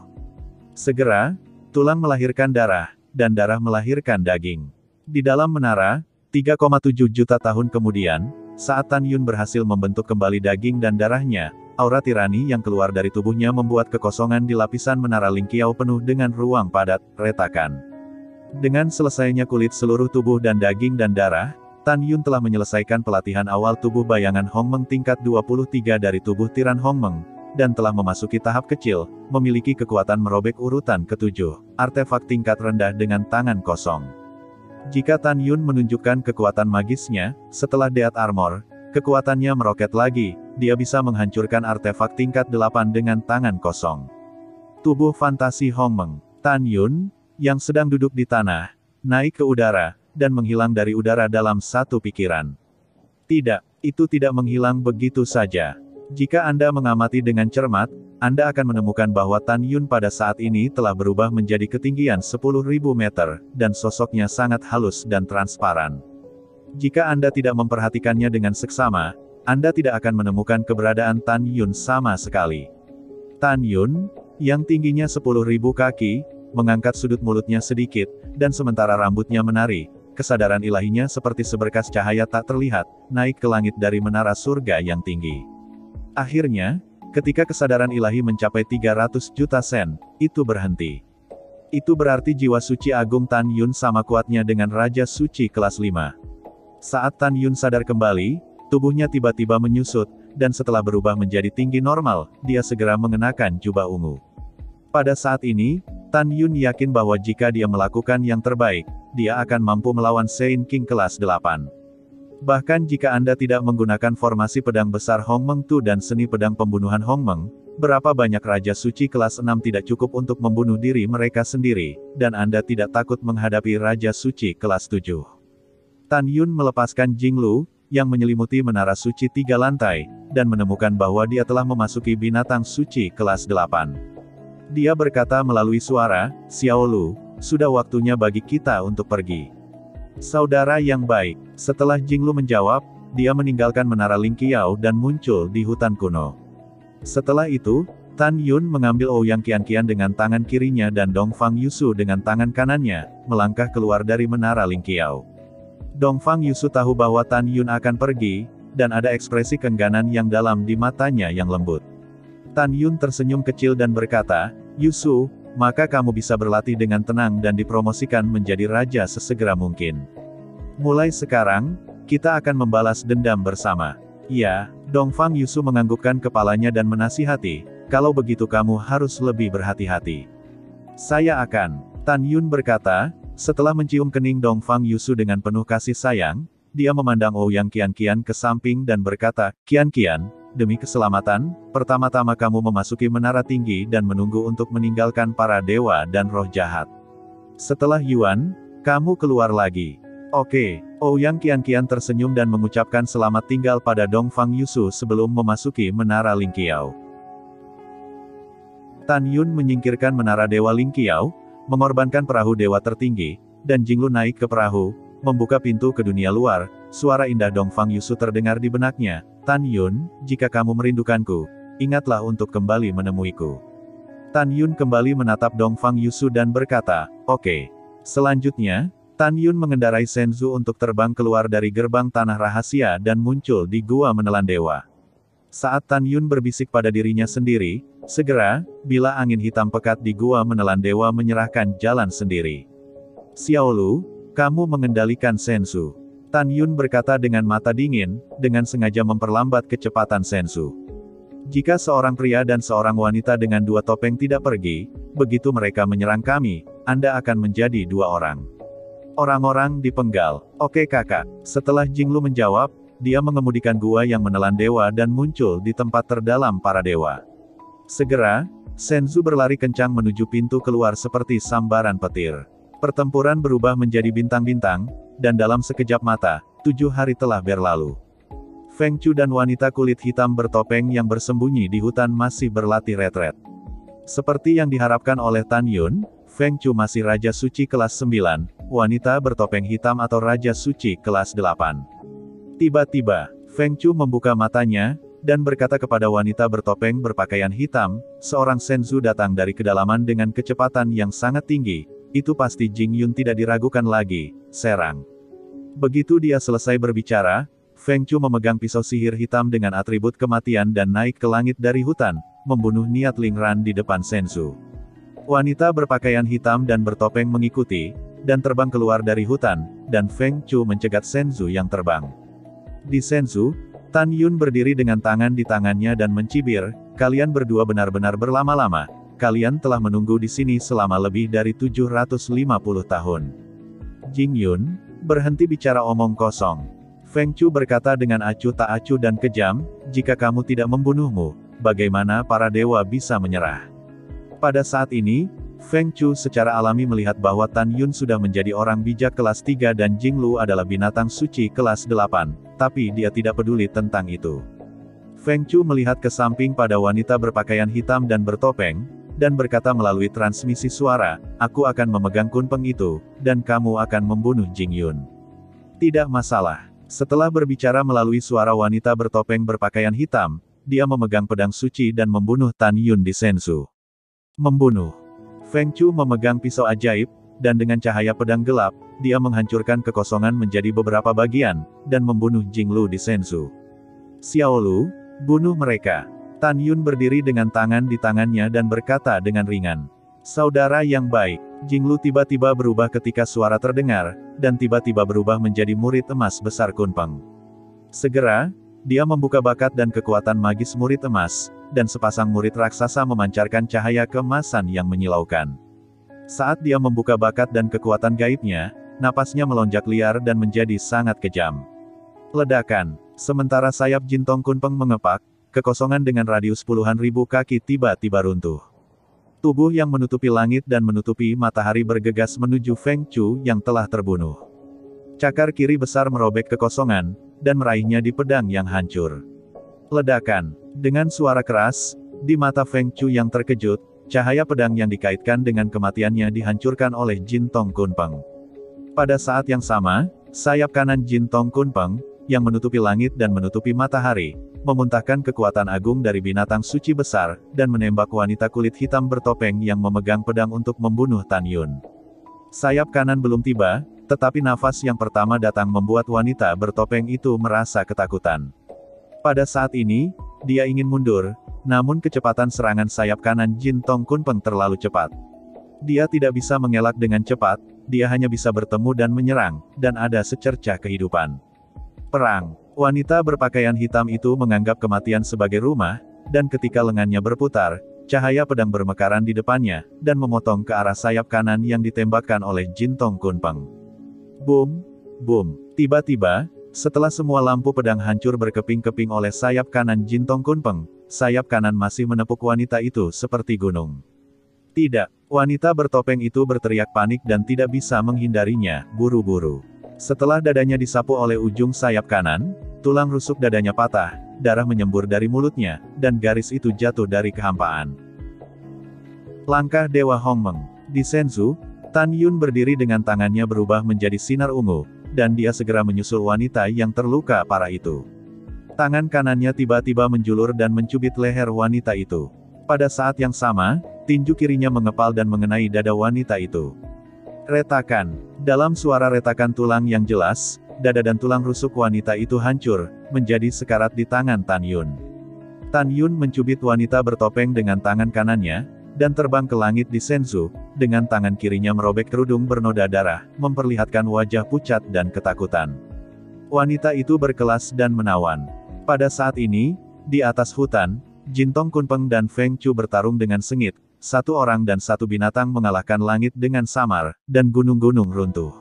Segera, tulang melahirkan darah, dan darah melahirkan daging. Di dalam menara, 3,7 juta tahun kemudian, saat Tan Yun berhasil membentuk kembali daging dan darahnya, aura tirani yang keluar dari tubuhnya membuat kekosongan di lapisan menara Lingqiao penuh dengan ruang padat, retakan. Dengan selesainya kulit seluruh tubuh dan daging dan darah, Tan Yun telah menyelesaikan pelatihan awal tubuh bayangan Hongmeng tingkat 23 dari tubuh tiran Hongmeng, dan telah memasuki tahap kecil, memiliki kekuatan merobek urutan ke-7, artefak tingkat rendah dengan tangan kosong. Jika Tan Yun menunjukkan kekuatan magisnya, setelah Death Armor, kekuatannya meroket lagi, dia bisa menghancurkan artefak tingkat 8 dengan tangan kosong. Tubuh fantasi Hongmeng, Tan Yun, yang sedang duduk di tanah, naik ke udara, dan menghilang dari udara dalam satu pikiran. Tidak, itu tidak menghilang begitu saja. Jika Anda mengamati dengan cermat, Anda akan menemukan bahwa Tan Yun pada saat ini telah berubah menjadi ketinggian 10.000 meter, dan sosoknya sangat halus dan transparan. Jika Anda tidak memperhatikannya dengan seksama, Anda tidak akan menemukan keberadaan Tan Yun sama sekali. Tan Yun, yang tingginya 10.000 kaki, mengangkat sudut mulutnya sedikit, dan sementara rambutnya menari, kesadaran ilahinya seperti seberkas cahaya tak terlihat, naik ke langit dari menara surga yang tinggi. Akhirnya, ketika kesadaran ilahi mencapai 300 juta sen, itu berhenti. Itu berarti jiwa suci agung Tan Yun sama kuatnya dengan Raja Suci kelas 5. Saat Tan Yun sadar kembali, tubuhnya tiba-tiba menyusut, dan setelah berubah menjadi tinggi normal, dia segera mengenakan jubah ungu. Pada saat ini, Tan Yun yakin bahwa jika dia melakukan yang terbaik, dia akan mampu melawan Sein King kelas 8. Bahkan jika Anda tidak menggunakan formasi pedang besar Hongmeng Tu dan seni pedang pembunuhan Hongmeng, berapa banyak Raja Suci kelas 6 tidak cukup untuk membunuh diri mereka sendiri, dan Anda tidak takut menghadapi Raja Suci kelas 7. Tan Yun melepaskan Jinglu, yang menyelimuti menara suci 3 lantai, dan menemukan bahwa dia telah memasuki binatang suci kelas 8. Dia berkata melalui suara, "Xiao Lu, sudah waktunya bagi kita untuk pergi." Saudara yang baik, setelah Jinglu menjawab, dia meninggalkan menara Lingqiao dan muncul di hutan kuno. Setelah itu, Tan Yun mengambil Ouyang Qianqian dengan tangan kirinya dan Dongfang Yusu dengan tangan kanannya, melangkah keluar dari menara Lingqiao. Dongfang Yusu tahu bahwa Tan Yun akan pergi, dan ada ekspresi keengganan yang dalam di matanya yang lembut. Tan Yun tersenyum kecil dan berkata, "Yusu, maka kamu bisa berlatih dengan tenang dan dipromosikan menjadi raja sesegera mungkin. Mulai sekarang, kita akan membalas dendam bersama." "Ya," Dongfang Yusu menganggukkan kepalanya dan menasihati, "kalau begitu kamu harus lebih berhati-hati." "Saya akan," Tan Yun berkata, setelah mencium kening Dongfang Yusu dengan penuh kasih sayang, dia memandang Ouyang Qianqian ke samping dan berkata, "Qianqian, demi keselamatan, pertama-tama kamu memasuki menara tinggi dan menunggu untuk meninggalkan para dewa dan roh jahat. Setelah Yuan, kamu keluar lagi." "Oke." Ouyang Qianqian tersenyum dan mengucapkan selamat tinggal pada Dongfang Yusu sebelum memasuki menara Lingqiao. Tan Yun menyingkirkan menara dewa Lingqiao, mengorbankan perahu dewa tertinggi, dan Jinglu naik ke perahu, membuka pintu ke dunia luar. Suara indah Dongfang Yusu terdengar di benaknya, "Tan Yun, jika kamu merindukanku, ingatlah untuk kembali menemuiku." Tan Yun kembali menatap Dongfang Yusu dan berkata, "Oke." Selanjutnya, Tan Yun mengendarai Senzu untuk terbang keluar dari gerbang tanah rahasia dan muncul di Gua Menelan Dewa. Saat Tan Yun berbisik pada dirinya sendiri, segera, bila angin hitam pekat di Gua Menelan Dewa menyerahkan jalan sendiri. "Xiao Lu, kamu mengendalikan Senzu." Tan Yun berkata dengan mata dingin, dengan sengaja memperlambat kecepatan Senzu. "Jika seorang pria dan seorang wanita dengan 2 topeng tidak pergi, begitu mereka menyerang kami, Anda akan menjadi 2 orang. Orang-orang dipenggal." "Oke kakak." Setelah Jinglu menjawab, dia mengemudikan gua yang menelan dewa dan muncul di tempat terdalam para dewa. Segera, Senzu berlari kencang menuju pintu keluar seperti sambaran petir. Pertempuran berubah menjadi bintang-bintang, dan dalam sekejap mata, 7 hari telah berlalu. Feng Chu dan wanita kulit hitam bertopeng yang bersembunyi di hutan masih berlatih retret. Seperti yang diharapkan oleh Tan Yun, Feng Chu masih Raja Suci kelas 9, wanita bertopeng hitam atau Raja Suci kelas 8. Tiba-tiba, Feng Chu membuka matanya, dan berkata kepada wanita bertopeng berpakaian hitam, seorang Senzu datang dari kedalaman dengan kecepatan yang sangat tinggi, itu pasti Jing Yun tidak diragukan lagi, serang. Begitu dia selesai berbicara, Feng Chu memegang pisau sihir hitam dengan atribut kematian dan naik ke langit dari hutan, membunuh niat Ling Ran di depan Senzu. Wanita berpakaian hitam dan bertopeng mengikuti, dan terbang keluar dari hutan, dan Feng Chu mencegat Senzu yang terbang. Di Senzu, Tan Yun berdiri dengan tangan di tangannya dan mencibir, kalian berdua benar-benar berlama-lama, kalian telah menunggu di sini selama lebih dari 750 tahun. Jing Yun, berhenti bicara omong kosong. Feng Chu berkata dengan acuh tak acuh dan kejam, jika kamu tidak membunuhmu, bagaimana para dewa bisa menyerah? Pada saat ini, Feng Chu secara alami melihat bahwa Tan Yun sudah menjadi orang bijak kelas 3 dan Jing Lu adalah binatang suci kelas 8, tapi dia tidak peduli tentang itu. Feng Chu melihat ke samping pada wanita berpakaian hitam dan bertopeng, dan berkata melalui transmisi suara, aku akan memegang kunpeng itu, dan kamu akan membunuh Jing Yun. Tidak masalah. Setelah berbicara melalui suara wanita bertopeng berpakaian hitam, dia memegang pedang suci dan membunuh Tan Yun di Senzu. Membunuh. Feng Chu memegang pisau ajaib, dan dengan cahaya pedang gelap, dia menghancurkan kekosongan menjadi beberapa bagian, dan membunuh Jing Lu di Senzu. Xiao Lu, bunuh mereka. Tan Yun berdiri dengan tangan di tangannya dan berkata dengan ringan. Saudara yang baik, Jing Lu tiba-tiba berubah ketika suara terdengar, dan tiba-tiba berubah menjadi murid emas besar Kunpeng. Segera, dia membuka bakat dan kekuatan magis murid emas, dan sepasang murid raksasa memancarkan cahaya keemasan yang menyilaukan. Saat dia membuka bakat dan kekuatan gaibnya, napasnya melonjak liar dan menjadi sangat kejam. Ledakan, sementara sayap Jintong Kunpeng mengepak, kekosongan dengan radius puluhan ribu kaki tiba-tiba runtuh. Tubuh yang menutupi langit dan menutupi matahari bergegas menuju Feng Chu yang telah terbunuh. Cakar kiri besar merobek kekosongan, dan meraihnya di pedang yang hancur. Ledakan. Dengan suara keras, di mata Feng Chu yang terkejut, cahaya pedang yang dikaitkan dengan kematiannya dihancurkan oleh Jintong Kunpeng. Pada saat yang sama, sayap kanan Jintong Kunpeng, yang menutupi langit dan menutupi matahari, memuntahkan kekuatan agung dari binatang suci besar, dan menembak wanita kulit hitam bertopeng yang memegang pedang untuk membunuh Tan Yun. Sayap kanan belum tiba, tetapi nafas yang pertama datang membuat wanita bertopeng itu merasa ketakutan. Pada saat ini, dia ingin mundur, namun kecepatan serangan sayap kanan Jintong Kunpeng terlalu cepat. Dia tidak bisa mengelak dengan cepat, dia hanya bisa bertemu dan menyerang, dan ada secercah kehidupan. Perang. Wanita berpakaian hitam itu menganggap kematian sebagai rumah, dan ketika lengannya berputar, cahaya pedang bermekaran di depannya, dan memotong ke arah sayap kanan yang ditembakkan oleh Jintong Kunpeng. Boom! Boom! Tiba-tiba, setelah semua lampu pedang hancur berkeping-keping oleh sayap kanan Jintong Kunpeng, sayap kanan masih menepuk wanita itu seperti gunung. Tidak, wanita bertopeng itu berteriak panik dan tidak bisa menghindarinya, buru-buru. Setelah dadanya disapu oleh ujung sayap kanan, tulang rusuk dadanya patah, darah menyembur dari mulutnya, dan garis itu jatuh dari kehampaan. Langkah Dewa Hongmeng. Di Senzu, Tan Yun berdiri dengan tangannya berubah menjadi sinar ungu, dan dia segera menyusul wanita yang terluka parah itu. Tangan kanannya tiba-tiba menjulur dan mencubit leher wanita itu. Pada saat yang sama, tinju kirinya mengepal dan mengenai dada wanita itu. Retakan. Dalam suara retakan tulang yang jelas, dada dan tulang rusuk wanita itu hancur, menjadi sekarat di tangan Tan Yun. Tan Yun mencubit wanita bertopeng dengan tangan kanannya, dan terbang ke langit di Senzu, dengan tangan kirinya merobek kerudung bernoda darah, memperlihatkan wajah pucat dan ketakutan. Wanita itu berkelas dan menawan. Pada saat ini, di atas hutan, Jintong Kunpeng dan Feng Chu bertarung dengan sengit, satu orang dan satu binatang mengalahkan langit dengan samar, dan gunung-gunung runtuh.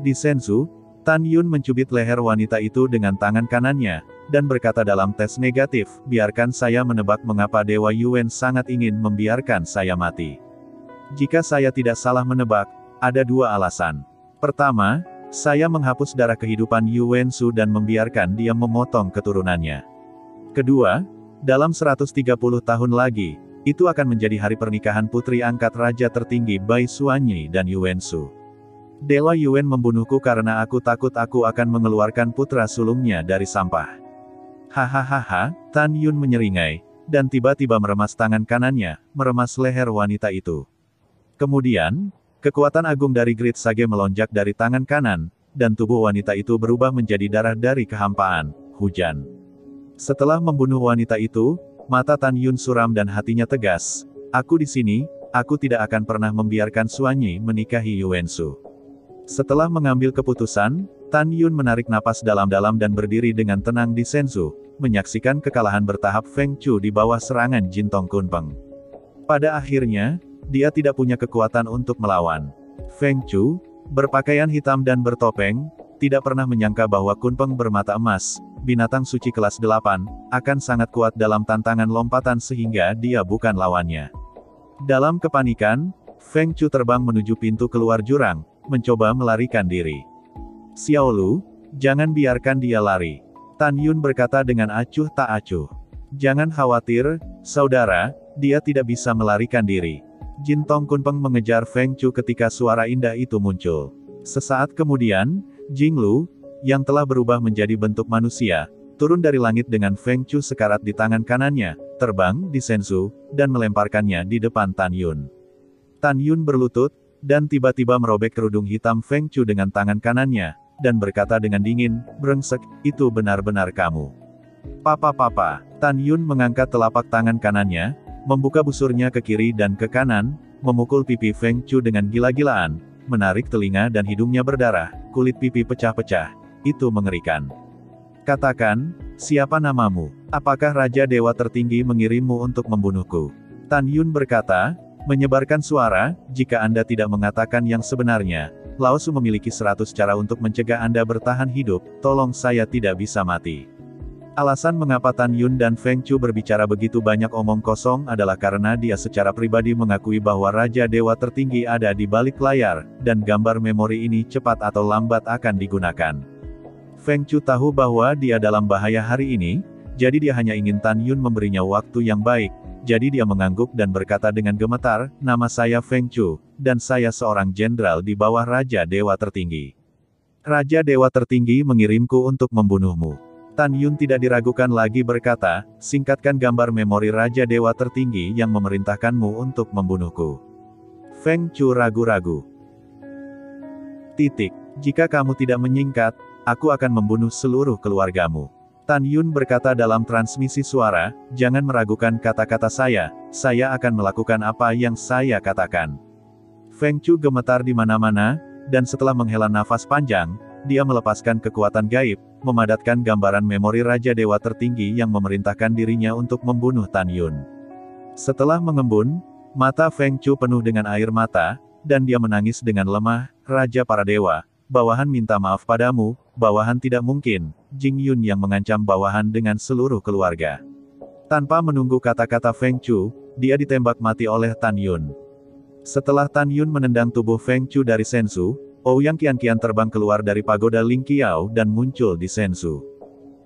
Di Senzu, Tan Yun mencubit leher wanita itu dengan tangan kanannya, dan berkata dalam tes negatif, biarkan saya menebak mengapa Dewa Yuan sangat ingin membiarkan saya mati. Jika saya tidak salah menebak, ada dua alasan. Pertama, Saya menghapus darah kehidupan Yu Wensu dan membiarkan dia memotong keturunannya. Kedua, dalam 130 tahun lagi, itu akan menjadi hari pernikahan putri angkat raja tertinggi Bai Xuanyi dan Yu Wensu. Dewa Yuan membunuhku karena aku takut aku akan mengeluarkan putra sulungnya dari sampah. Hahaha, Tan Yun menyeringai, dan tiba-tiba meremas tangan kanannya, meremas leher wanita itu. Kemudian, kekuatan agung dari Great Sage melonjak dari tangan kanan, dan tubuh wanita itu berubah menjadi darah dari kehampaan, hujan. Setelah membunuh wanita itu, mata Tan Yun suram dan hatinya tegas. Aku di sini, aku tidak akan pernah membiarkan Xuanyi menikahi Yu Wensu. Setelah mengambil keputusan, Tan Yun menarik napas dalam-dalam dan berdiri dengan tenang di Shenzhou, menyaksikan kekalahan bertahap Feng Chu di bawah serangan Jin Tong Kunpeng. Pada akhirnya, dia tidak punya kekuatan untuk melawan. Feng Chu, berpakaian hitam dan bertopeng, tidak pernah menyangka bahwa Kunpeng bermata emas, binatang suci kelas 8, akan sangat kuat dalam tantangan lompatan sehingga dia bukan lawannya. Dalam kepanikan, Feng Chu terbang menuju pintu keluar jurang, mencoba melarikan diri. Xiao Lu, jangan biarkan dia lari. Tan Yun berkata dengan acuh tak acuh. Jangan khawatir, saudara, dia tidak bisa melarikan diri. Jin Tong Kunpeng mengejar Feng Chu ketika suara indah itu muncul. Sesaat kemudian, Jing Lu, yang telah berubah menjadi bentuk manusia, turun dari langit dengan Feng Chu sekarat di tangan kanannya, terbang di Shenzhou, dan melemparkannya di depan Tan Yun. Tan Yun berlutut, dan tiba-tiba merobek kerudung hitam Feng Chu dengan tangan kanannya, dan berkata dengan dingin, "Brengsek, itu benar-benar kamu." Papa. Tan Yun mengangkat telapak tangan kanannya, membuka busurnya ke kiri dan ke kanan, memukul pipi Feng Chu dengan gila-gilaan, menarik telinga dan hidungnya berdarah, kulit pipi pecah-pecah. Itu mengerikan. Katakan, siapa namamu? Apakah Raja Dewa Tertinggi mengirimmu untuk membunuhku? Tan Yun berkata, menyebarkan suara, jika Anda tidak mengatakan yang sebenarnya, Lao Su memiliki 100 cara untuk mencegah Anda bertahan hidup, tolong saya tidak bisa mati. Alasan mengapa Tan Yun dan Feng Chu berbicara begitu banyak omong kosong adalah karena dia secara pribadi mengakui bahwa Raja Dewa Tertinggi ada di balik layar, dan gambar memori ini cepat atau lambat akan digunakan. Feng Chu tahu bahwa dia dalam bahaya hari ini, jadi dia hanya ingin Tan Yun memberinya waktu yang baik, jadi dia mengangguk dan berkata dengan gemetar, "Nama saya Feng Chu, dan saya seorang jenderal di bawah Raja Dewa Tertinggi. Raja Dewa Tertinggi mengirimku untuk membunuhmu." Tan Yun tidak diragukan lagi berkata, "Singkatkan gambar memori Raja Dewa Tertinggi yang memerintahkanmu untuk membunuhku." Feng Chu ragu-ragu. Jika kamu tidak menyingkat, aku akan membunuh seluruh keluargamu. Tan Yun berkata dalam transmisi suara, "Jangan meragukan kata-kata saya akan melakukan apa yang saya katakan." Feng Chu gemetar di mana-mana, dan setelah menghela nafas panjang, dia melepaskan kekuatan gaib, memadatkan gambaran memori Raja Dewa Tertinggi yang memerintahkan dirinya untuk membunuh Tan Yun. Setelah mengembun, mata Feng Chu penuh dengan air mata, dan dia menangis dengan lemah, "Raja para dewa, bawahan minta maaf padamu, bawahan tidak mungkin." Jing Yun yang mengancam bawahan dengan seluruh keluarga. Tanpa menunggu kata-kata Feng Chu, dia ditembak mati oleh Tan Yun. Setelah Tan Yun menendang tubuh Feng Chu dari Shenzhou, Ouyang Qianqian terbang keluar dari pagoda Ling Qiao dan muncul di Shenzhou.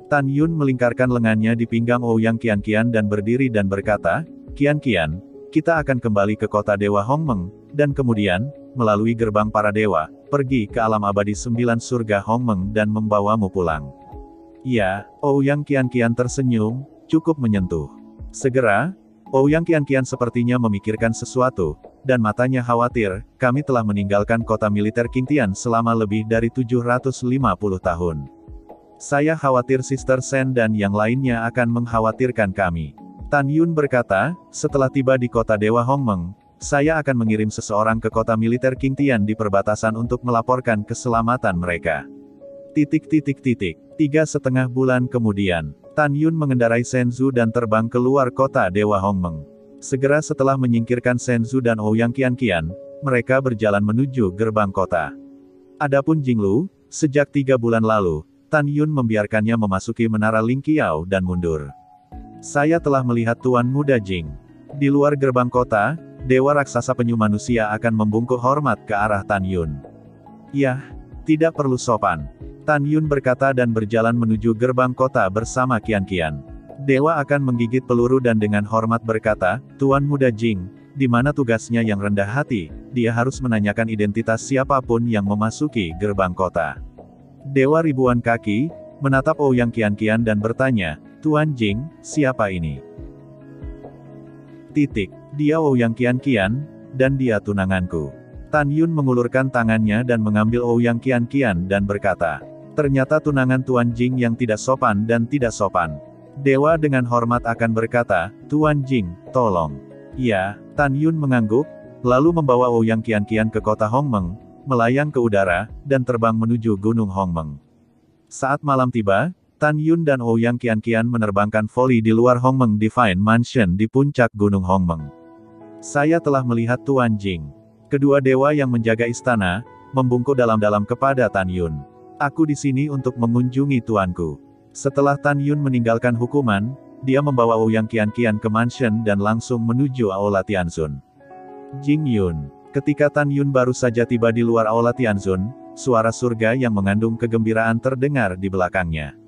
Tan Yun melingkarkan lengannya di pinggang Ouyang Qianqian dan berdiri dan berkata, "Qianqian, kita akan kembali ke kota Dewa Hongmeng, dan kemudian, melalui gerbang para dewa, pergi ke alam abadi 9 surga Hongmeng dan membawamu pulang." "Ya," Ouyang Qianqian tersenyum, "cukup menyentuh." Segera, Ouyang Qianqian sepertinya memikirkan sesuatu, dan matanya khawatir, "Kami telah meninggalkan kota militer Qingtian selama lebih dari 750 tahun. Saya khawatir Sister Shen dan yang lainnya akan mengkhawatirkan kami." Tan Yun berkata, "Setelah tiba di kota Dewa Hongmeng, saya akan mengirim seseorang ke kota militer Qingtian di perbatasan untuk melaporkan keselamatan mereka." 3,5 bulan kemudian, Tan Yun mengendarai Shenzhou dan terbang keluar kota Dewa Hongmeng. Segera setelah menyingkirkan Shenzhou dan Ouyang Qianqian, mereka berjalan menuju gerbang kota. Adapun Jing Lu, sejak 3 bulan lalu, Tan Yun membiarkannya memasuki menara Ling Qiao dan mundur. "Saya telah melihat Tuan Muda Jing. Di luar gerbang kota, Dewa Raksasa Penyu Manusia akan membungkuk hormat ke arah Tan Yun." "Yah, Tidak perlu sopan. Tan Yun berkata dan berjalan menuju gerbang kota bersama Qian-Qian. Dewa akan menggigit peluru dan dengan hormat berkata, Tuan Muda Jing, di mana tugasnya yang rendah hati, dia harus menanyakan identitas siapapun yang memasuki gerbang kota. Dewa ribuan kaki, menatap Ouyang Qian-Qian dan bertanya, Tuan Jing, siapa ini? Dia Ouyang Qian-Qian, dan dia tunanganku. Tan Yun mengulurkan tangannya dan mengambil Ouyang Qian-Qian dan berkata, ternyata tunangan Tuan Jing yang tidak sopan dan tidak sopan. Dewa dengan hormat akan berkata, Tuan Jing, tolong. Ya, Tan Yun mengangguk, lalu membawa Ouyang Qian-Qian ke kota Hongmeng, melayang ke udara, dan terbang menuju Gunung Hongmeng. Saat malam tiba, Tan Yun dan Ouyang Qian-Qian menerbangkan voli di luar Hongmeng Divine Mansion di puncak Gunung Hongmeng. Saya telah melihat Tuan Jing. Kedua dewa yang menjaga istana, membungkuk dalam-dalam kepada Tan Yun. Aku di sini untuk mengunjungi tuanku. Setelah Tan Yun meninggalkan hukuman, dia membawa Ouyang Qian-Qian ke mansion dan langsung menuju Aula Tianzun. Jing Yun. Ketika Tan Yun baru saja tiba di luar Aula Tianzun, suara surga yang mengandung kegembiraan terdengar di belakangnya.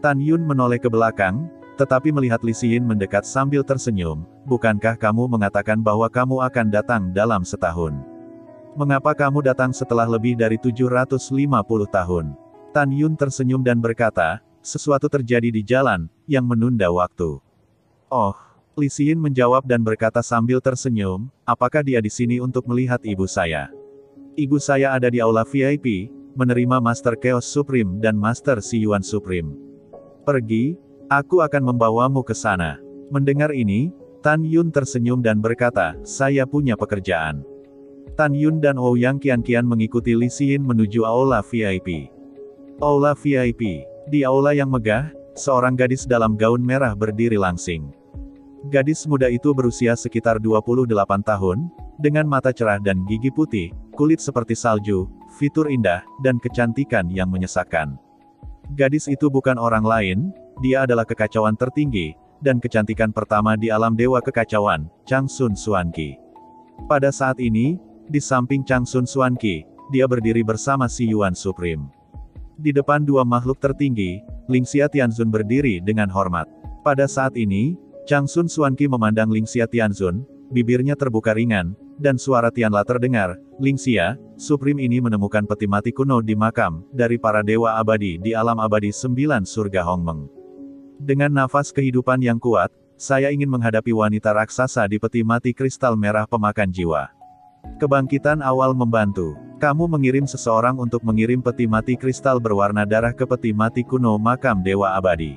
Tan Yun menoleh ke belakang, tetapi melihat Li Xin mendekat sambil tersenyum, bukankah kamu mengatakan bahwa kamu akan datang dalam setahun? Mengapa kamu datang setelah lebih dari 750 tahun? Tan Yun tersenyum dan berkata, sesuatu terjadi di jalan, yang menunda waktu. Oh, Li Xin menjawab dan berkata sambil tersenyum, apakah dia di sini untuk melihat ibu saya? Ibu saya ada di aula VIP, menerima Master Chaos Supreme dan Master Si Yuan Supreme. Pergi, aku akan membawamu ke sana. Mendengar ini, Tan Yun tersenyum dan berkata, saya punya pekerjaan. Tan Yun dan Ouyang Qian-Qian mengikuti Li Xin menuju aula VIP. Aula VIP. Di aula yang megah, seorang gadis dalam gaun merah berdiri langsing. Gadis muda itu berusia sekitar 28 tahun, dengan mata cerah dan gigi putih, kulit seperti salju, fitur indah, dan kecantikan yang menyesakkan. Gadis itu bukan orang lain, dia adalah kekacauan tertinggi, dan kecantikan pertama di alam dewa kekacauan, Changsun Xuanqi. Pada saat ini, di samping Changsun Xuanqi, dia berdiri bersama Si Yuan Supreme. Di depan dua makhluk tertinggi, Lingxia Tianzun berdiri dengan hormat. Pada saat ini, Changsun Xuanqi memandang Lingxia Tianzun, bibirnya terbuka ringan, dan suara Tianla terdengar, Lingxia, Supreme ini menemukan peti mati kuno di makam, dari para dewa abadi di alam abadi 9 surga Hongmeng. Dengan nafas kehidupan yang kuat, saya ingin menghadapi wanita raksasa di peti mati kristal merah pemakan jiwa. Kebangkitan awal membantu. Kamu mengirim seseorang untuk mengirim peti mati kristal berwarna darah ke peti mati kuno makam dewa abadi.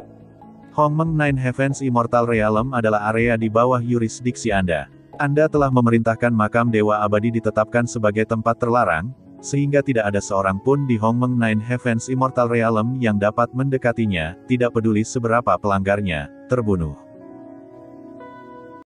Hongmeng Nine Heavens Immortal Realm adalah area di bawah yurisdiksi Anda. Anda telah memerintahkan makam dewa abadi ditetapkan sebagai tempat terlarang, sehingga tidak ada seorang pun di Hongmeng Nine Heavens Immortal Realm yang dapat mendekatinya, tidak peduli seberapa pelanggarnya, terbunuh.